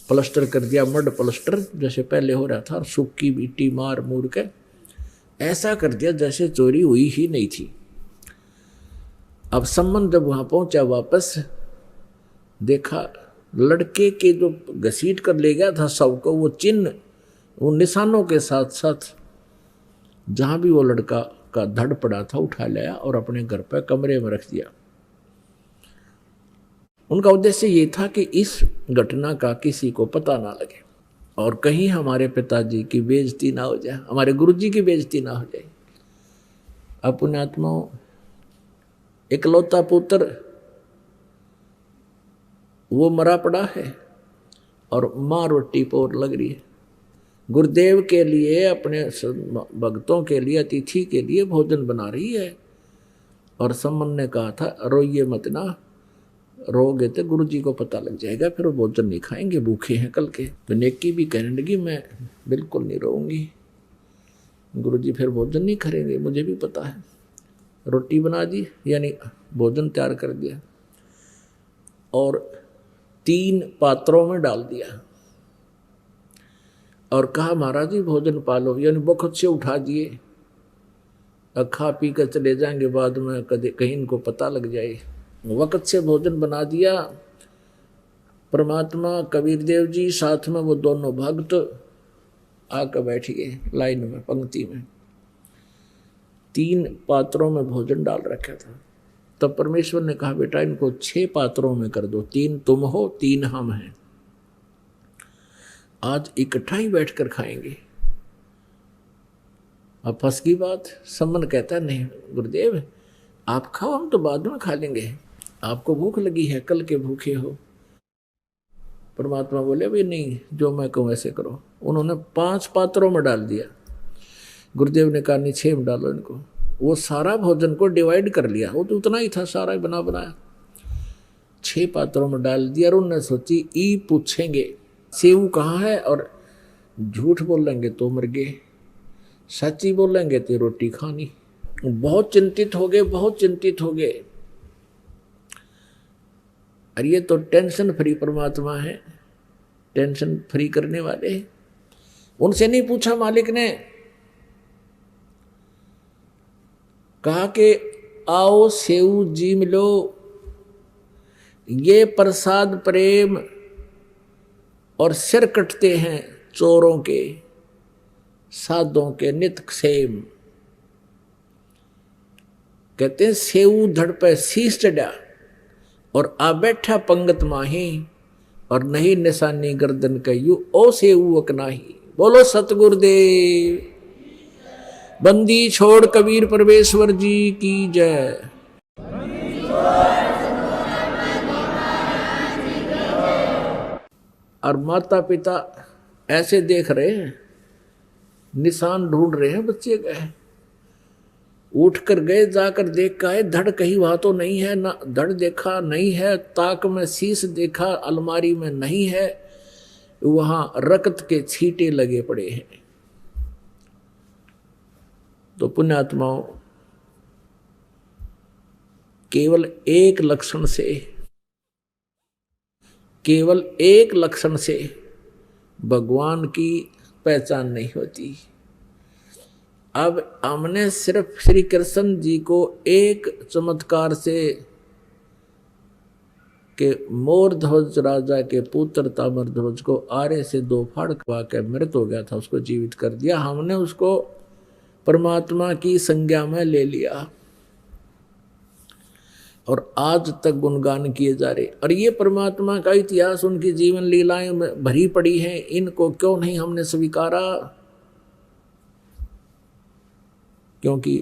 प्लास्टर कर दिया, मड प्लास्टर जैसे पहले हो रहा था, और सूखी मिट्टी मार मूर के ऐसा कर दिया जैसे चोरी हुई ही नहीं थी। अब सम्मन जब वहां पहुंचा वापस, देखा लड़के के जो घसीट कर ले गया था शव को, वो चिन्ह, वो निशानों के साथ साथ जहां भी वो लड़का का धड़ पड़ा था उठा लाया और अपने घर पर कमरे में रख दिया। उनका उद्देश्य ये था कि इस घटना का किसी को पता ना लगे और कहीं हमारे पिताजी की बेइज्जती ना हो जाए, हमारे गुरुजी की बेइज्जती ना हो जाए। अपने आत्माओं, इकलौता पुत्र वो मरा पड़ा है और माँ रोटी पोर लग रही है। गुरुदेव के लिए, अपने भक्तों के लिए, अतिथि के लिए भोजन बना रही है। और सम्मन ने कहा था रोइए मत ना, रोगे तो गुरु जी को पता लग जाएगा, फिर वो भोजन नहीं खाएंगे, भूखे हैं कल के। तो नेकी भी कहने लगी मैं बिल्कुल नहीं रोऊंगी, गुरु जी फिर भोजन नहीं करेंगे, मुझे भी पता है। रोटी बना दी, यानी भोजन तैयार कर दिया और 3 पात्रों में डाल दिया और कहा महाराज जी भोजन पालो, यानी बहुत से उठा दिए, अब खा पी कर चले जाएंगे, बाद में कभी कहीं इनको पता लग जाए। वक्त से भोजन बना दिया। परमात्मा कबीर देव जी साथ में वो दोनों भक्त आकर बैठ गए लाइन में, पंक्ति में। 3 पात्रों में भोजन डाल रखा था। तब परमेश्वर ने कहा बेटा इनको 6 पात्रों में कर दो, 3 तुम हो 3 हम हैं, आज इकट्ठा ही बैठकर खाएंगे। अब फंस की बात। सम्मन कहता है नहीं गुरुदेव आप खाओ, हम तो बाद में खा लेंगे, आपको भूख लगी है, कल के भूखे हो। परमात्मा बोले भाई नहीं, जो मैं कहूँ ऐसे करो। उन्होंने 5 पात्रों में डाल दिया। गुरुदेव ने कहा नहीं 6 में डालो इनको। वो सारा भोजन को डिवाइड कर लिया, वो तो उतना ही था, सारा बना बनाया 6 पात्रों में डाल दिया। और उन्होंने सोची ई पूछेंगे सेव कहाँ है, और झूठ बोलेंगे तो मर गए, सच्ची बोलेंगे तो रोटी खानी। बहुत चिंतित हो गए, बहुत चिंतित हो गए। और ये तो टेंशन फ्री परमात्मा है, टेंशन फ्री करने वाले। उनसे नहीं पूछा मालिक ने, कहा कि आओ सेऊ जी मिलो, ये प्रसाद प्रेम और सिर कटते हैं चोरों के, साधों के नित क्षेम। कहते हैं सेऊ धड़ पे शीश चढ़ा और आ बैठा पंगत माही, और नहीं निशानी गर्दन कयू ओ सेऊ अकनाही। बोलो सतगुरुदेव, बंदी छोड़ कबीर परमेश्वर जी की जय। और माता पिता ऐसे देख रहे हैं, निशान ढूंढ रहे हैं बच्चे गए। उठ कर गए, जाकर देख का है धड़ कहीं वहां तो नहीं है, ना धड़ देखा नहीं है, ताक में शीश देखा अलमारी में नहीं है, वहां रक्त के छींटे लगे पड़े हैं। तो पुण्यात्माओं केवल एक लक्षण से, केवल एक लक्षण से भगवान की पहचान नहीं होती। अब हमने सिर्फ श्री कृष्ण जी को एक चमत्कार से कि मोर ध्वज राजा के पुत्र ताम्र ध्वज को आरे से 2 फाड़ खवा के मृत हो गया था, उसको जीवित कर दिया। हमने उसको परमात्मा की संज्ञा में ले लिया और आज तक गुणगान किए जा रहे। और ये परमात्मा का इतिहास, उनकी जीवन लीलाएं में भरी पड़ी हैं, इनको क्यों नहीं हमने स्वीकारा? क्योंकि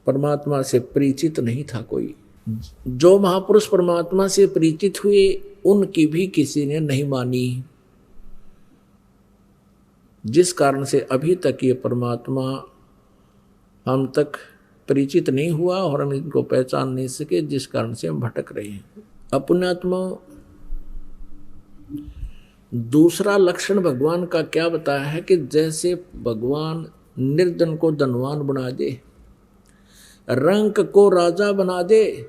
परमात्मा से परिचित नहीं था कोई। जो महापुरुष परमात्मा से परिचित हुए उनकी भी किसी ने नहीं मानी, जिस कारण से अभी तक ये परमात्मा हम तक परिचित नहीं हुआ और हम इनको पहचान नहीं सके, जिस कारण से हम भटक रहे हैं। अपनात्मा दूसरा लक्षण भगवान का क्या बताया है कि जैसे भगवान निर्धन को धनवान बना दे, रंक को राजा बना दे,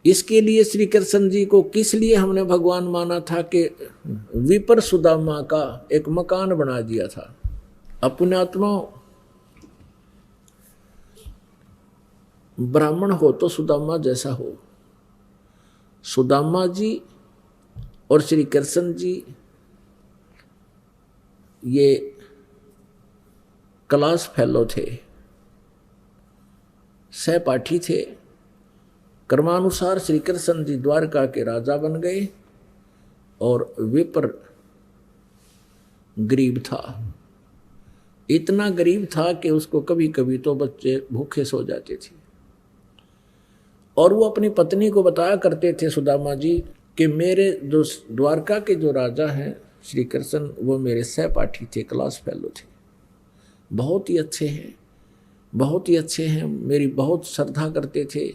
इसके लिए श्री कृष्ण जी को किस लिए हमने भगवान माना था कि विपर सुदामा का एक मकान बना दिया था। अपनात्मा ब्राह्मण हो तो सुदामा जैसा हो। सुदामा जी और श्री कृष्ण जी ये क्लास फेलो थे, सहपाठी थे। कर्मानुसार श्री कृष्ण जी द्वारका के राजा बन गए और विपर गरीब था। इतना गरीब था कि उसको कभी कभी तो बच्चे भूखे सो जाते थे। और वो अपनी पत्नी को बताया करते थे सुदामा जी कि मेरे जो द्वारका के जो राजा हैं श्री कृष्ण वो मेरे सहपाठी थे, क्लास फेलो थे, बहुत ही अच्छे हैं, बहुत ही अच्छे हैं, मेरी बहुत श्रद्धा करते थे,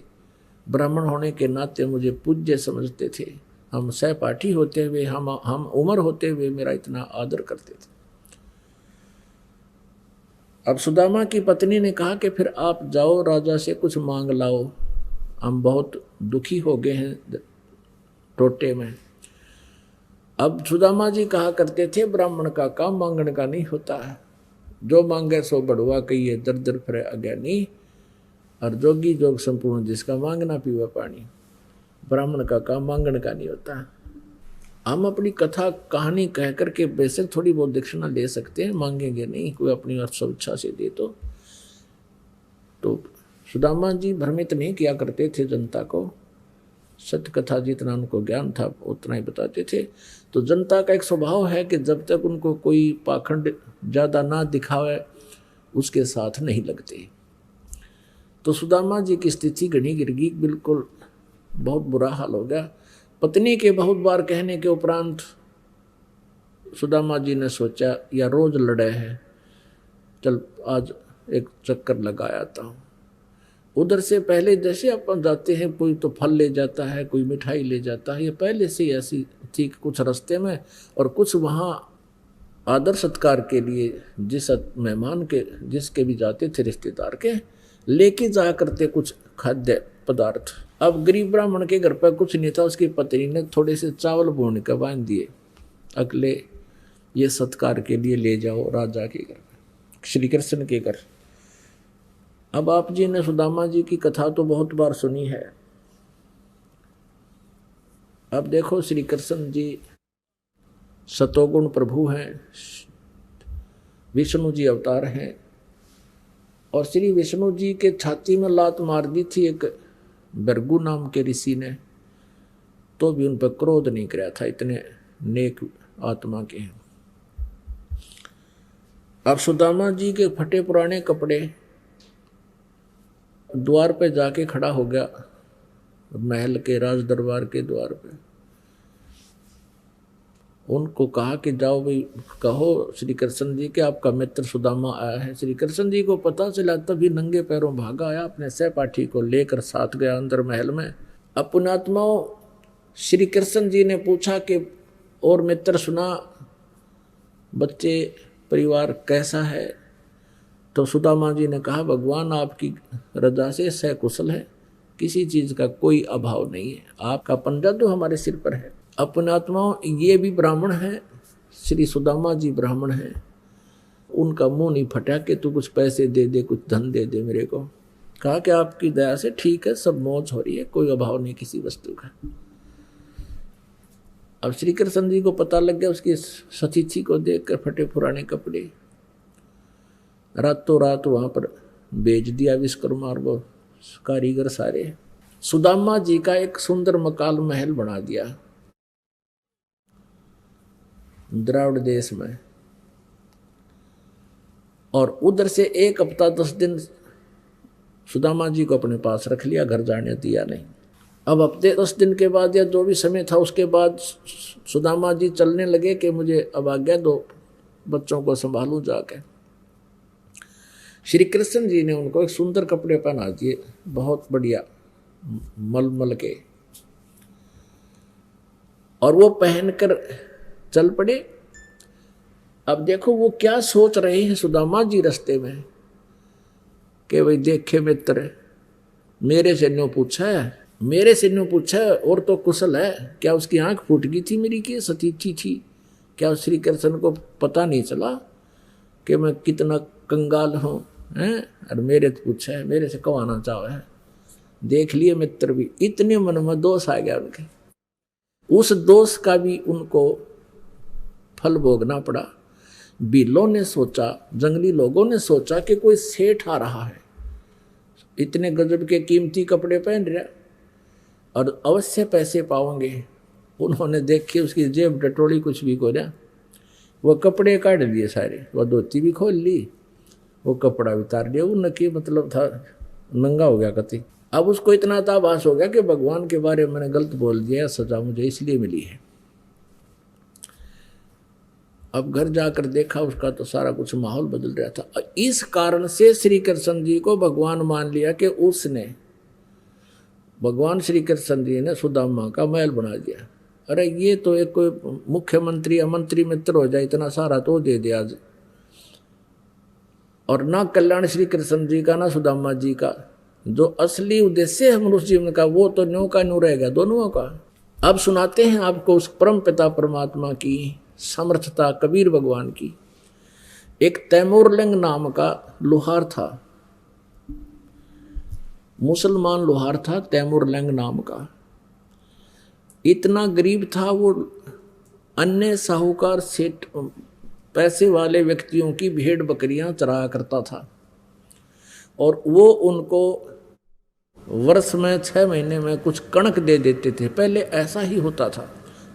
ब्राह्मण होने के नाते मुझे पूज्य समझते थे। हम सहपाठी होते हुए, हम उम्र होते हुए मेरा इतना आदर करते थे। अब सुदामा की पत्नी ने कहा कि फिर आप जाओ, राजा से कुछ मांग लाओ, हम बहुत दुखी हो गए हैं टोटे में। अब सुदामा जी कहा करते थे, ब्राह्मण का काम मांगने का नहीं होता है, जो मांगे सो बढ़वा कहिए, दर दर फिरे अज्ञानी, और जोगी जोग संपूर्ण जिसका मांगना पीवा पानी। ब्राह्मण का काम मांगने का नहीं होता। हम अपनी कथा कहानी कह करके बेशक थोड़ी बहुत दक्षिणा ले सकते हैं, मांगेंगे नहीं, कोई अपनी स्वेच्छा से दे तो सुदामा जी भ्रमित नहीं किया करते थे जनता को, सत्य कथा जितना उनको ज्ञान था उतना ही बताते थे। तो जनता का एक स्वभाव है कि जब तक उनको कोई पाखंड ज़्यादा ना दिखावे उसके साथ नहीं लगते। तो सुदामा जी की स्थिति घनी गिर गई, बिल्कुल बहुत बुरा हाल हो गया। पत्नी के बहुत बार कहने के उपरांत सुदामा जी ने सोचा, या रोज लड़े हैं, चल आज एक चक्कर लगा आता हूँ। उधर से पहले जैसे अपन जाते हैं, कोई तो फल ले जाता है, कोई मिठाई ले जाता है, ये पहले से ऐसी थी कुछ रास्ते में, और कुछ वहाँ आदर सत्कार के लिए जिस मेहमान के जिसके भी जाते थे रिश्तेदार के, लेके जा करते कुछ खाद्य पदार्थ। अब गरीब ब्राह्मण के घर पर कुछ नहीं था, उसकी पत्नी ने थोड़े से चावल भून के बांध दिए, अगले ये सत्कार के लिए ले जाओ राजा के घर, श्री कृष्ण के घर। अब आप जी ने सुदामा जी की कथा तो बहुत बार सुनी है। अब देखो श्री कृष्ण जी सतोगुण प्रभु हैं, विष्णु जी अवतार हैं, और श्री विष्णु जी के छाती में लात मार दी थी एक भृगु नाम के ऋषि ने, तो भी उन पर क्रोध नहीं कराया था, इतने नेक आत्मा के हैं। अब सुदामा जी के फटे पुराने कपड़े, द्वार पे जाके खड़ा हो गया, महल के राज दरबार के द्वार पे। उनको कहा कि जाओ भाई कहो श्री कृष्ण जी के आपका मित्र सुदामा आया है। श्री कृष्ण जी को पता चला, तभी नंगे पैरों भागा आया, अपने सहपाठी को लेकर साथ गया अंदर महल में। अब पुण्यात्माओं, श्री कृष्ण जी ने पूछा कि और मित्र सुना, बच्चे परिवार कैसा है? तो सुदामा जी ने कहा, भगवान आपकी रजा से सकुशल है, किसी चीज का कोई अभाव नहीं है, आपका पंजा तो हमारे सिर पर है। अपने आत्माओं, ये भी ब्राह्मण है, श्री सुदामा जी ब्राह्मण हैं, उनका मुंह नहीं फटा कि तू कुछ पैसे दे दे, कुछ धन दे दे मेरे को। कहा कि आपकी दया से ठीक है, सब मौज हो रही है, कोई अभाव नहीं किसी वस्तु का। अब श्री कृष्ण जी को पता लग गया, उसकी सतीथि को देखकर फटे पुराने कपड़े, रातों रात वहां पर बेच दिया विश्वकर्मा और वो कारीगर सारे। सुदामा जी का एक सुंदर मकान महल बना दिया द्राविड़ देश में, और उधर से 1 हफ्ता 10 दिन सुदामा जी को अपने पास रख लिया, घर जाने दिया नहीं। अब हफ्ते 10 दिन के बाद या जो भी समय था उसके बाद सुदामा जी चलने लगे कि मुझे अब आज्ञा दो, बच्चों को संभालूं जाके। श्री कृष्ण जी ने उनको एक सुंदर कपड़े पहना दिए, बहुत बढ़िया मलमल के, और वो पहनकर चल पड़े। अब देखो वो क्या सोच रहे हैं सुदामा जी रास्ते में कि भाई देखे मित्र, मेरे से न्यों पूछा है, मेरे से न्यों पूछा है, और तो कुशल है, क्या उसकी आंख फूट गई थी मेरी की सतीथी थी? क्या श्री कृष्ण को पता नहीं चला कि मैं कितना कंगाल हूँ हैं? और मेरे तो पूछा है, मेरे से कवाना चाह है। देख लिए मित्र भी, इतने मन में दोष आ गया उनके, उस दोष का भी उनको फल भोगना पड़ा। बिल्लों ने सोचा, जंगली लोगों ने सोचा कि कोई सेठ आ रहा है, इतने गजब के कीमती कपड़े पहन रहा और अवश्य पैसे पाओगे। उन्होंने देखी उसकी जेब डटोली, कुछ भी को रहा, वो कपड़े काट दिए सारे, वह धोती भी खोल ली, वो कपड़ा भी उतार दिया, वो नकी मतलब था नंगा हो गया कति। अब उसको इतना ताबास हो गया कि भगवान के बारे में मैंने गलत बोल दिया, सजा मुझे इसलिए मिली है। अब घर जाकर देखा उसका तो सारा कुछ माहौल बदल रहा था। इस कारण से श्री कृष्ण जी को भगवान मान लिया कि उसने, भगवान श्री कृष्ण जी ने सुदामा का महल बना दिया। अरे ये तो एक कोई मुख्यमंत्री या मंत्री मित्र हो जाए, इतना सारा तो दे दिया आज। और ना कल्याण श्री कृष्ण जी का ना सुदामा जी का, जो असली उद्देश्य है मनुष्य जीवन का वो तो न्यू का न्यू रहेगा दोनों का। अब सुनाते हैं आपको उस परम पिता परमात्मा की समर्थता, कबीर भगवान की। एक तैमूरलंग नाम का लोहार था, मुसलमान लोहार था, तैमूरलंग नाम का। इतना गरीब था वो, अन्य साहूकार सेठ पैसे वाले व्यक्तियों की भेड़ बकरियां चराया करता था, और वो उनको वर्ष में 6 महीने में कुछ कणक दे देते थे। पहले ऐसा ही होता था,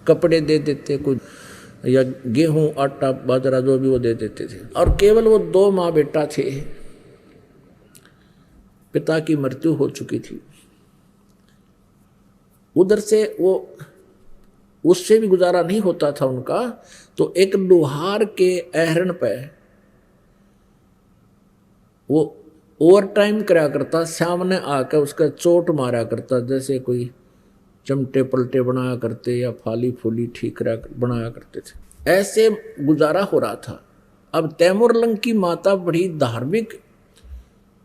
कपड़े दे देते कुछ, या गेहूं आटा बाजरा जो भी वो दे देते थे। और केवल वो 2 माँ बेटा थे, पिता की मृत्यु हो चुकी थी। उधर से वो, उससे भी गुजारा नहीं होता था उनका, तो एक लोहार के अहरण पे वो ओवर टाइम करा करता, सामने आकर उसका चोट मारा करता, जैसे कोई चमटे पलटे बनाया करते या फाली फूली ठीक बनाया करते थे। ऐसे गुजारा हो रहा था। अब तैमूरलंग की माता बड़ी धार्मिक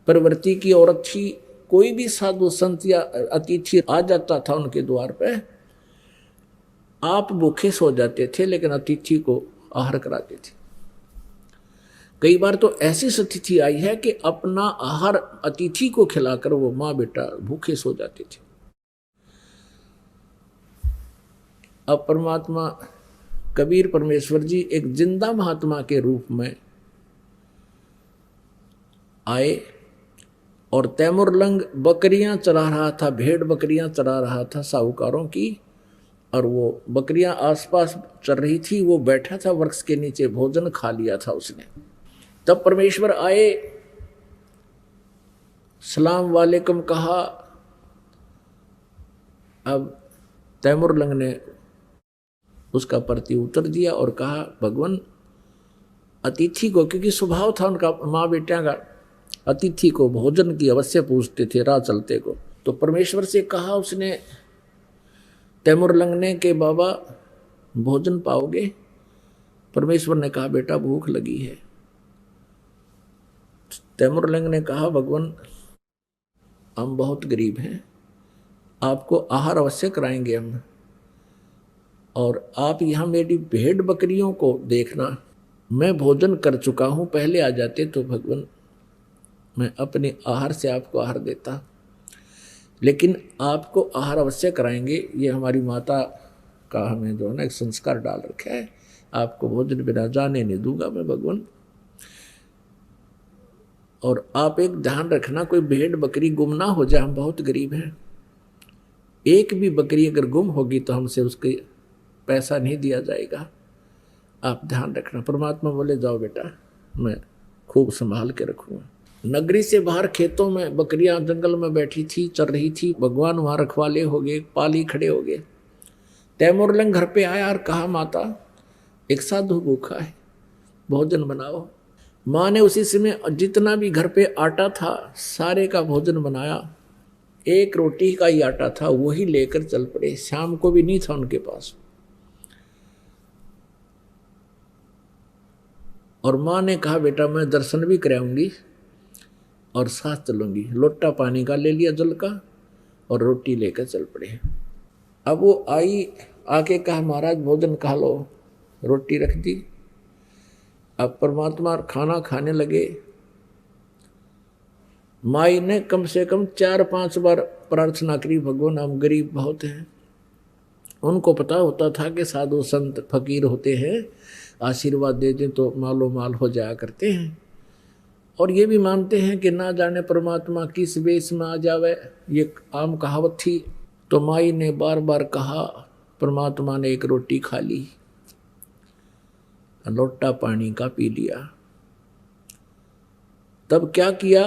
प्रवृत्ति की औरत थी। कोई भी साधु संत या अतिथि आ जाता था उनके द्वार पे, आप भूखे सो जाते थे लेकिन अतिथि को आहार कराते थे। कई बार तो ऐसी स्थिति आई है कि अपना आहार अतिथि को खिलाकर वो माँ बेटा भूखे सो जाते थे। अब परमात्मा कबीर परमेश्वर जी एक जिंदा महात्मा के रूप में आए, और तैमूरलंग बकरियां चरा रहा था, भेड़ बकरियां चरा रहा था साहूकारों की, और वो बकरियां आसपास चल रही थी। वो बैठा था वृक्ष के नीचे, भोजन खा लिया था उसने। तब परमेश्वर आए, सलाम वालेकुम कहा। अब तैमूरलंग ने उसका प्रति उत्तर दिया और कहा, भगवान अतिथि को, क्योंकि स्वभाव था उनका माँ बेटियां का, अतिथि को भोजन की अवश्य पूछते थे राह चलते को। तो परमेश्वर से कहा उसने, तैमूरलंग ने, कि बाबा भोजन पाओगे? परमेश्वर ने कहा, बेटा भूख लगी है। तैमूरलंग ने कहा, भगवान हम बहुत गरीब हैं, आपको आहार अवश्य कराएंगे हम, और आप यहाँ मेरी भेड़ बकरियों को देखना, मैं भोजन कर चुका हूँ, पहले आ जाते तो भगवान मैं अपने आहार से आपको आहार देता, लेकिन आपको आहार अवश्य कराएंगे। ये हमारी माता का हमें जो है ना एक संस्कार डाल रखा है, आपको भोजन बिना जाने नहीं दूंगा मैं भगवान। और आप एक ध्यान रखना, कोई भेड़ बकरी गुम ना हो जाए, हम बहुत गरीब हैं, एक भी बकरी अगर गुम होगी तो हमसे उसके पैसा नहीं दिया जाएगा, आप ध्यान रखना। परमात्मा बोले, जाओ बेटा मैं खूब संभाल के रखूँगा। नगरी से बाहर खेतों में बकरियां जंगल में बैठी थी, चल रही थी। भगवान वहाँ रखवाले हो गए, पाली खड़े हो गए। तैमूरलंग घर पे आया और कहा, माता एक साधु भूखा है, भोजन बनाओ। माँ ने उसी समय जितना भी घर पे आटा था सारे का भोजन बनाया। एक रोटी का ही आटा था, वही लेकर चल पड़े। शाम को भी नहीं था उनके पास। और माँ ने कहा, बेटा मैं दर्शन भी कराऊंगी और साथ चलूंगी। लोटा पानी का ले लिया जल का और रोटी लेकर चल पड़े। अब वो आई, आके कहा, महाराज भोजन खा लो। रोटी रख दी। अब परमात्मा खाना खाने लगे। माई ने कम से कम 4-5 बार प्रार्थना करी, भगवान हम गरीब बहुत हैं। उनको पता होता था कि साधु संत फकीर होते हैं, आशीर्वाद दे दें तो मालो माल हो जाया करते हैं, और ये भी मानते हैं कि ना जाने परमात्मा किस वेश में आ जावे, ये आम कहावत थी। तो माई ने बार बार कहा, परमात्मा ने एक रोटी खा ली, लोटा पानी का पी लिया। तब क्या किया,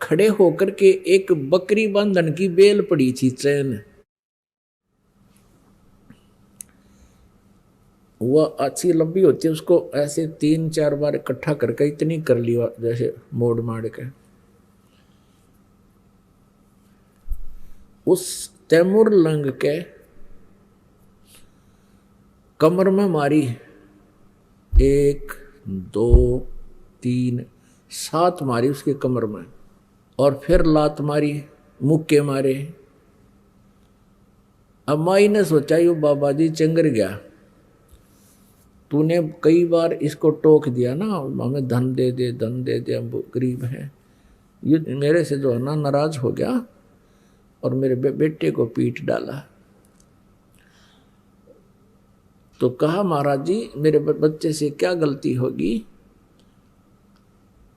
खड़े होकर के एक बकरी बंधन की बेल पड़ी थी चैन, वह अच्छी लंबी होती है, उसको ऐसे 3-4 बार इकट्ठा करके इतनी कर लिया जैसे मोड़ माड़ के। उस तैमूर लंग के कमर में मारी 1 2 3 7 मारी उसके कमर में, और फिर लात मारी, मुक्के मारे। अब माई ने सोचा यो बाबा जी चंगर गया, तूने कई बार इसको टोक दिया ना, हमें धन दे दे धन दे दे, हम गरीब हैं। ये मेरे से जो है ना नाराज हो गया और मेरे बेटे को पीट डाला। तो कहा महाराज जी मेरे बच्चे से क्या गलती होगी,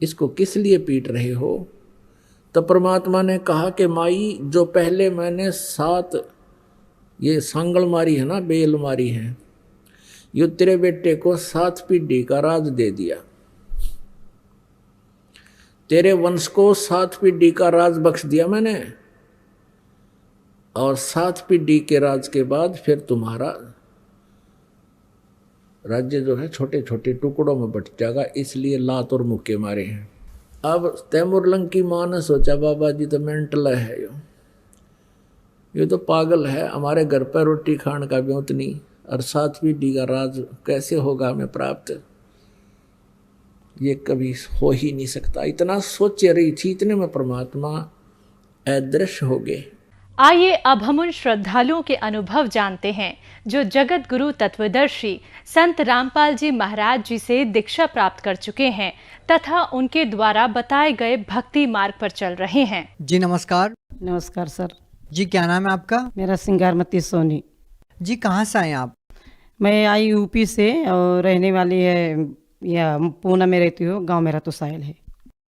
इसको किस लिए पीट रहे हो? तो परमात्मा ने कहा कि माई जो पहले मैंने 7 ये सांगल मारी है ना, बेल मारी है, यो तेरे बेटे को 7 पीढ़ी का राज दे दिया, तेरे वंश को 7 पीढ़ी का राज बख्श दिया मैंने, और 7 पीढ़ी के राज के बाद फिर तुम्हारा राज्य जो है छोटे छोटे टुकड़ों में बट जाएगा, इसलिए लात और मुक्के मारे हैं। अब तैमूरलंग की मां ने सोचा बाबा जी तो मेंटल है, ये तो पागल है, हमारे घर पर रोटी खाने का ब्योत नहीं, और 7 पीढ़ी का राज कैसे होगा हमें प्राप्त, ये कभी हो ही नहीं सकता। इतना सोच रही थी, इतने में परमात्मा अदृश्य हो गए। आइए अब हम उन श्रद्धालुओं के अनुभव जानते हैं जो जगत गुरु तत्वदर्शी संत रामपाल जी महाराज जी से दीक्षा प्राप्त कर चुके हैं तथा उनके द्वारा बताए गए भक्ति मार्ग पर चल रहे हैं। जी नमस्कार। नमस्कार सर। जी क्या नाम है आपका? मेरा सिंगारमती सोनी। जी कहाँ से आए आप? मैं आई यूपी से और रहने वाली है या पूना में रहती हूँ, गांव मेरा तो साहिल है।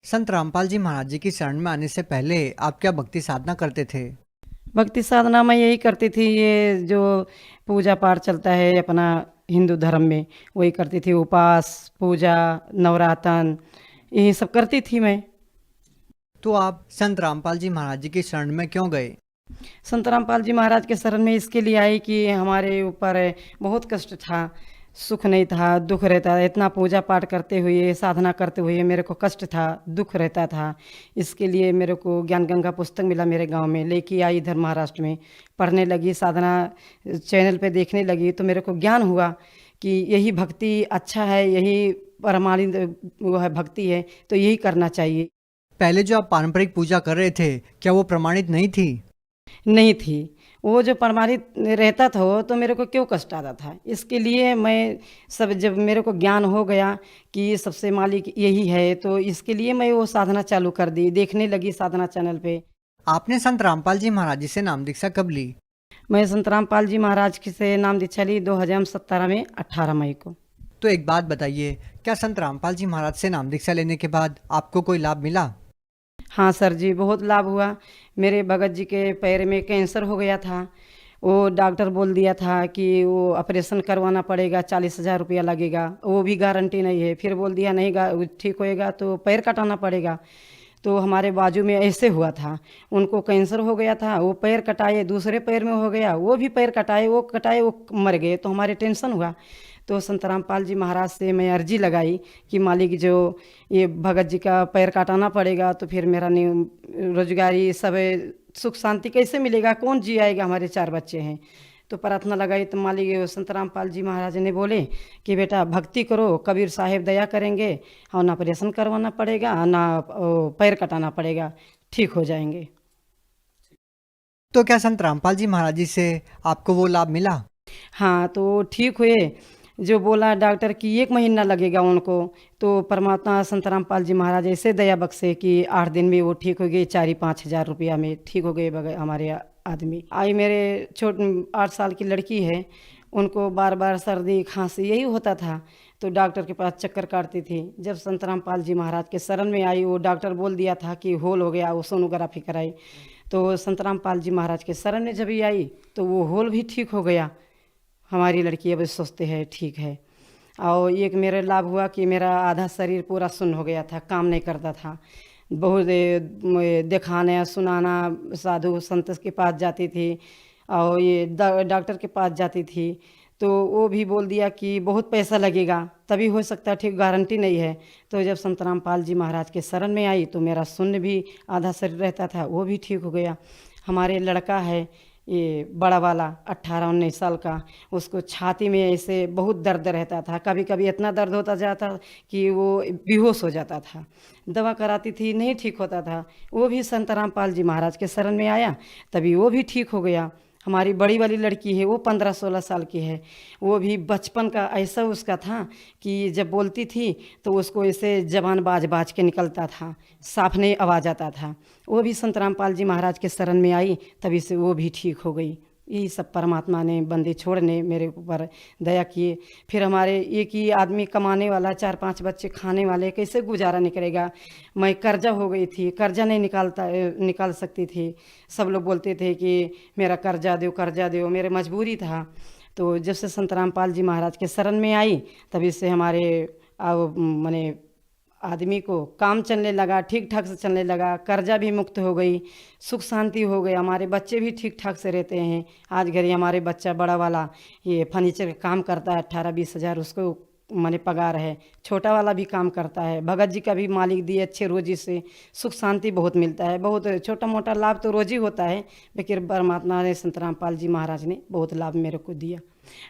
संत रामपाल जी महाराज जी की शरण में आने से पहले आप क्या भक्ति साधना करते थे? भक्ति साधना मैं यही करती थी, ये जो पूजा पाठ चलता है अपना हिंदू धर्म में वही करती थी, उपवास पूजा नवरातन यही सब करती थी मैं। तो आप संत रामपाल जी महाराज जी की शरण में क्यों गए? संत रामपाल जी महाराज के शरण में इसके लिए आई कि हमारे ऊपर बहुत कष्ट था, सुख नहीं था, दुख रहता था। इतना पूजा पाठ करते हुए साधना करते हुए मेरे को कष्ट था, दुख रहता था। इसके लिए मेरे को ज्ञान गंगा पुस्तक मिला मेरे गांव में, लेके आई इधर महाराष्ट्र में, पढ़ने लगी, साधना चैनल पे देखने लगी तो मेरे को ज्ञान हुआ कि यही भक्ति अच्छा है, यही परमानंद वो है भक्ति है, तो यही करना चाहिए। पहले जो आप पारंपरिक पूजा कर रहे थे क्या वो प्रमाणित नहीं थी? नहीं थी, वो जो प्रमाणित रहता था तो मेरे को क्यों कष्ट आता था। इसके लिए मैं सब जब मेरे को ज्ञान हो गया कि सबसे मालिक यही है, तो इसके लिए मैं वो साधना चालू कर दी, देखने लगी साधना चैनल पे। आपने संत रामपाल जी महाराज जी से नाम दीक्षा कब ली? मैं संत रामपाल जी महाराज से नाम दीक्षा ली 2017 में 18 मई को। तो एक बात बताइए, क्या संत रामपाल जी महाराज से नाम दीक्षा लेने के बाद आपको कोई लाभ मिला? हाँ सर जी, बहुत लाभ हुआ। मेरे भगत जी के पैर में कैंसर हो गया था, वो डॉक्टर बोल दिया था कि वो ऑपरेशन करवाना पड़ेगा, 40,000 रुपया लगेगा, वो भी गारंटी नहीं है। फिर बोल दिया नहीं ठीक होएगा तो पैर कटाना पड़ेगा। तो हमारे बाजू में ऐसे हुआ था, उनको कैंसर हो गया था, वो पैर कटाए, दूसरे पैर में हो गया, वो भी पैर कटाए, वो मर गए। तो हमारे टेंशन हुआ। तो संत रामपाल जी महाराज से मैं अर्जी लगाई कि मालिक जो ये भगत जी का पैर काटाना पड़ेगा तो फिर मेरा रोजगारी सब सुख शांति कैसे मिलेगा, कौन जी आएगा, हमारे 4 बच्चे हैं। तो प्रार्थना लगाई तो मालिक संत रामपाल जी महाराज ने बोले कि बेटा भक्ति करो, कबीर साहेब दया करेंगे, और ना ऑपरेशन करवाना पड़ेगा ना पैर कटाना पड़ेगा, ठीक हो जाएंगे। तो क्या संत रामपाल जी महाराज जी से आपको वो लाभ मिला? हाँ, तो ठीक हुए। जो बोला डॉक्टर कि 1 महीना लगेगा उनको, तो परमात्मा संत रामपाल जी महाराज ऐसे दया बख्शे कि 8 दिन में वो ठीक हो गए, 4-5 हज़ार रुपया में ठीक हो गए हमारे आदमी। आई मेरे 8 साल की लड़की है, उनको बार बार सर्दी खांसी यही होता था, तो डॉक्टर के पास चक्कर काटती थी। जब संत रामपाल जी महाराज के शरण में आई, वो डॉक्टर बोल दिया था कि होल हो गया, वो सोनोग्राफी कराई। तो संत रामपाल जी महाराज के शरण में जब ही आई तो वो होल भी ठीक हो गया। हमारी लड़की अब सोचते हैं ठीक है। और एक मेरा लाभ हुआ कि मेरा आधा शरीर पूरा सुन्न हो गया था, काम नहीं करता था। बहुत दिखाने सुनाना, साधु संत के पास जाती थी और ये डॉक्टर के पास जाती थी, तो वो भी बोल दिया कि बहुत पैसा लगेगा, तभी हो सकता है ठीक, गारंटी नहीं है। तो जब संत रामपाल जी महाराज के शरण में आई तो मेरा शून्य भी आधा शरीर रहता था, वो भी ठीक हो गया। हमारे लड़का है ये बड़ा वाला 18-19 साल का, उसको छाती में ऐसे बहुत दर्द रहता था, कभी कभी इतना दर्द होता जाता कि वो बेहोश हो जाता था। दवा कराती थी, नहीं ठीक होता था। वो भी संत रामपाल जी महाराज के शरण में आया, तभी वो भी ठीक हो गया। हमारी बड़ी वाली लड़की है, वो 15-16 साल की है। वो भी बचपन का ऐसा उसका था कि जब बोलती थी तो उसको ऐसे जबान बाज बाज के निकलता था, साफ नहीं आवाज़ आता था। वो भी संत रामपाल जी महाराज के शरण में आई, तभी से वो भी ठीक हो गई। यही सब परमात्मा ने बंदी छोड़ने मेरे ऊपर दया किए। फिर हमारे एक ही आदमी कमाने वाला, 4-5 बच्चे खाने वाले, कैसे गुजारा निकलेगा। मैं कर्जा हो गई थी, कर्जा नहीं निकाल सकती थी। सब लोग बोलते थे कि मेरा कर्जा दो, मेरे मजबूरी था। तो जब से संत रामपाल जी महाराज के शरण में आई, तभी से हमारे माने आदमी को काम चलने लगा, ठीक ठाक से चलने लगा, कर्जा भी मुक्त हो गई, सुख शांति हो गई। हमारे बच्चे भी ठीक ठाक से रहते हैं। आज घड़ी हमारे बच्चा बड़ा वाला ये फर्नीचर का काम करता है, 18-20 हज़ार उसको माने पगार है। छोटा वाला भी काम करता है। भगत जी का भी मालिक दिए अच्छे रोजी से, सुख शांति बहुत मिलता है। बहुत छोटा मोटा लाभ तो रोजी होता है, लेकिन परमात्मा ने, संत रामपाल जी महाराज ने बहुत लाभ मेरे को दिया।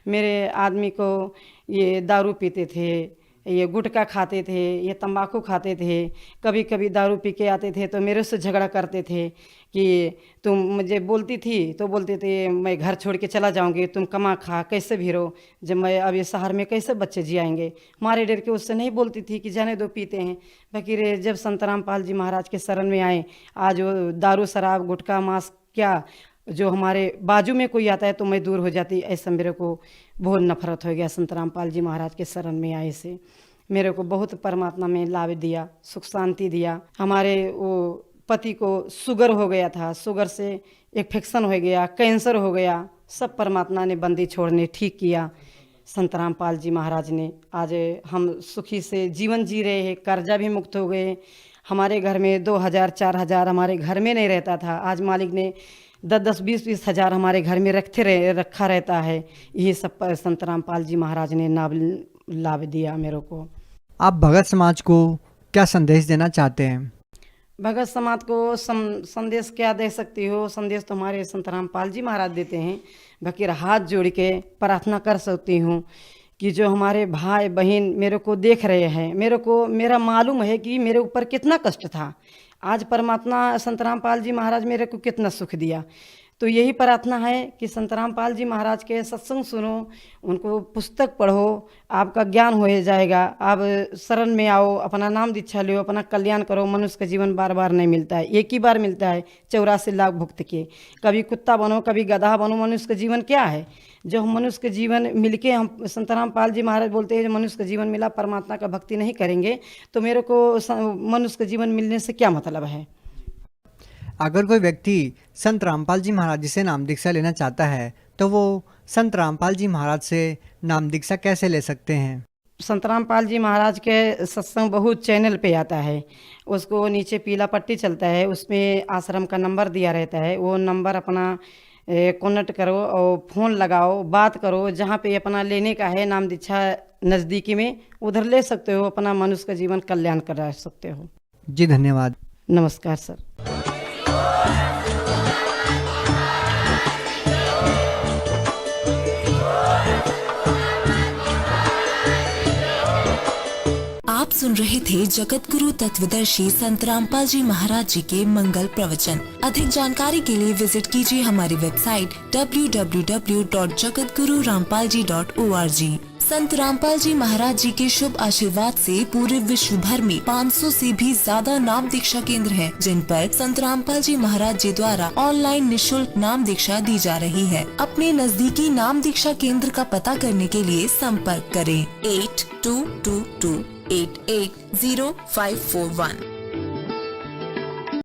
मेरे आदमी को ये दारू पीते थे, ये गुटखा खाते थे, ये तंबाकू खाते थे, कभी कभी दारू पी के आते थे तो मेरे से झगड़ा करते थे कि तुम, मुझे बोलती थी तो बोलते थे मैं घर छोड़ के चला जाऊंगी, तुम कमा खा कैसे भी रहो, जब मैं अब ये शहर में कैसे बच्चे जियाएंगे। मारे डर के उससे नहीं बोलती थी कि जाने दो, पीते हैं। बाकी जब संत रामपाल जी महाराज के शरण में आए, आज वो दारू शराब गुटखा मांस क्या, जो हमारे बाजू में कोई आता है तो मैं दूर हो जाती। ऐसा मेरे को बहुत नफरत हो गया संत रामपाल जी महाराज के शरण में आए से। मेरे को बहुत परमात्मा में लाभ दिया, सुख शांति दिया। हमारे वो पति को शुगर हो गया था, शुगर से इन्फेक्शन हो गया, कैंसर हो गया, सब परमात्मा ने बंदी छोड़ने ठीक किया संत रामपाल जी महाराज ने। आज हम सुखी से जीवन जी रहे हैं, कर्जा भी मुक्त हो गए। हमारे घर में 2000-4000 हमारे घर में नहीं रहता था, आज मालिक ने 10-10, 20-20 हज़ार हमारे घर में रखा रहता है। यही सब संत रामपाल जी महाराज ने लाभ दिया मेरे को। आप भगत समाज को क्या संदेश देना चाहते हैं? भगत समाज को संदेश क्या दे सकती हो? संदेश तो हमारे संत रामपाल जी महाराज देते हैं। बाकी हाथ जोड़ के प्रार्थना कर सकती हूँ कि जो हमारे भाई बहन मेरे को देख रहे हैं, मेरा मालूम है कि मेरे ऊपर कितना कष्ट था। आज परमात्मा संत रामपाल जी महाराज मेरे को कितना सुख दिया। तो यही प्रार्थना है कि संत रामपाल जी महाराज के सत्संग सुनो, उनको पुस्तक पढ़ो, आपका ज्ञान हो जाएगा। आप शरण में आओ, अपना नाम दीक्षा लो, अपना कल्याण करो। मनुष्य का जीवन बार बार नहीं मिलता है, एक ही बार मिलता है 84 लाख भुक्त के। कभी कुत्ता बनो, कभी गधा बनो, मनुष्य का जीवन क्या है? जो हम मनुष्य के जीवन मिलके, हम संत रामपाल जी महाराज बोलते हैं जो मनुष्य का जीवन मिला, परमात्मा का भक्ति नहीं करेंगे तो मेरे को मनुष्य का जीवन मिलने से क्या मतलब है। अगर कोई व्यक्ति संत रामपाल जी महाराज जी से नाम दीक्षा लेना चाहता है तो वो संत रामपाल जी महाराज से नाम दीक्षा कैसे ले सकते हैं? संत रामपाल जी महाराज के सत्संग बहुत चैनल पे आता है, उसको नीचे पीला पट्टी चलता है, उसमें आश्रम का नंबर दिया रहता है। वो नंबर अपना कॉन्टेक्ट करो और फ़ोन लगाओ, बात करो। जहाँ पे अपना लेने का है नाम दीक्षा नज़दीकी में, उधर ले सकते हो, अपना मनुष्य का जीवन कल्याण करा सकते हो। जी धन्यवाद। नमस्कार सर। आप सुन रहे थे जगत गुरु तत्वदर्शी संत रामपाल जी महाराज जी के मंगल प्रवचन। अधिक जानकारी के लिए विजिट कीजिए हमारी वेबसाइट www.jagatgururampalji.org। संत रामपाल जी महाराज जी के शुभ आशीर्वाद से पूरे विश्व भर में 500 से भी ज्यादा नाम दीक्षा केंद्र हैं, जिन पर संत रामपाल जी महाराज जी द्वारा ऑनलाइन निशुल्क नाम दीक्षा दी जा रही है। अपने नजदीकी नाम दीक्षा केंद्र का पता करने के लिए संपर्क करें 8222880541।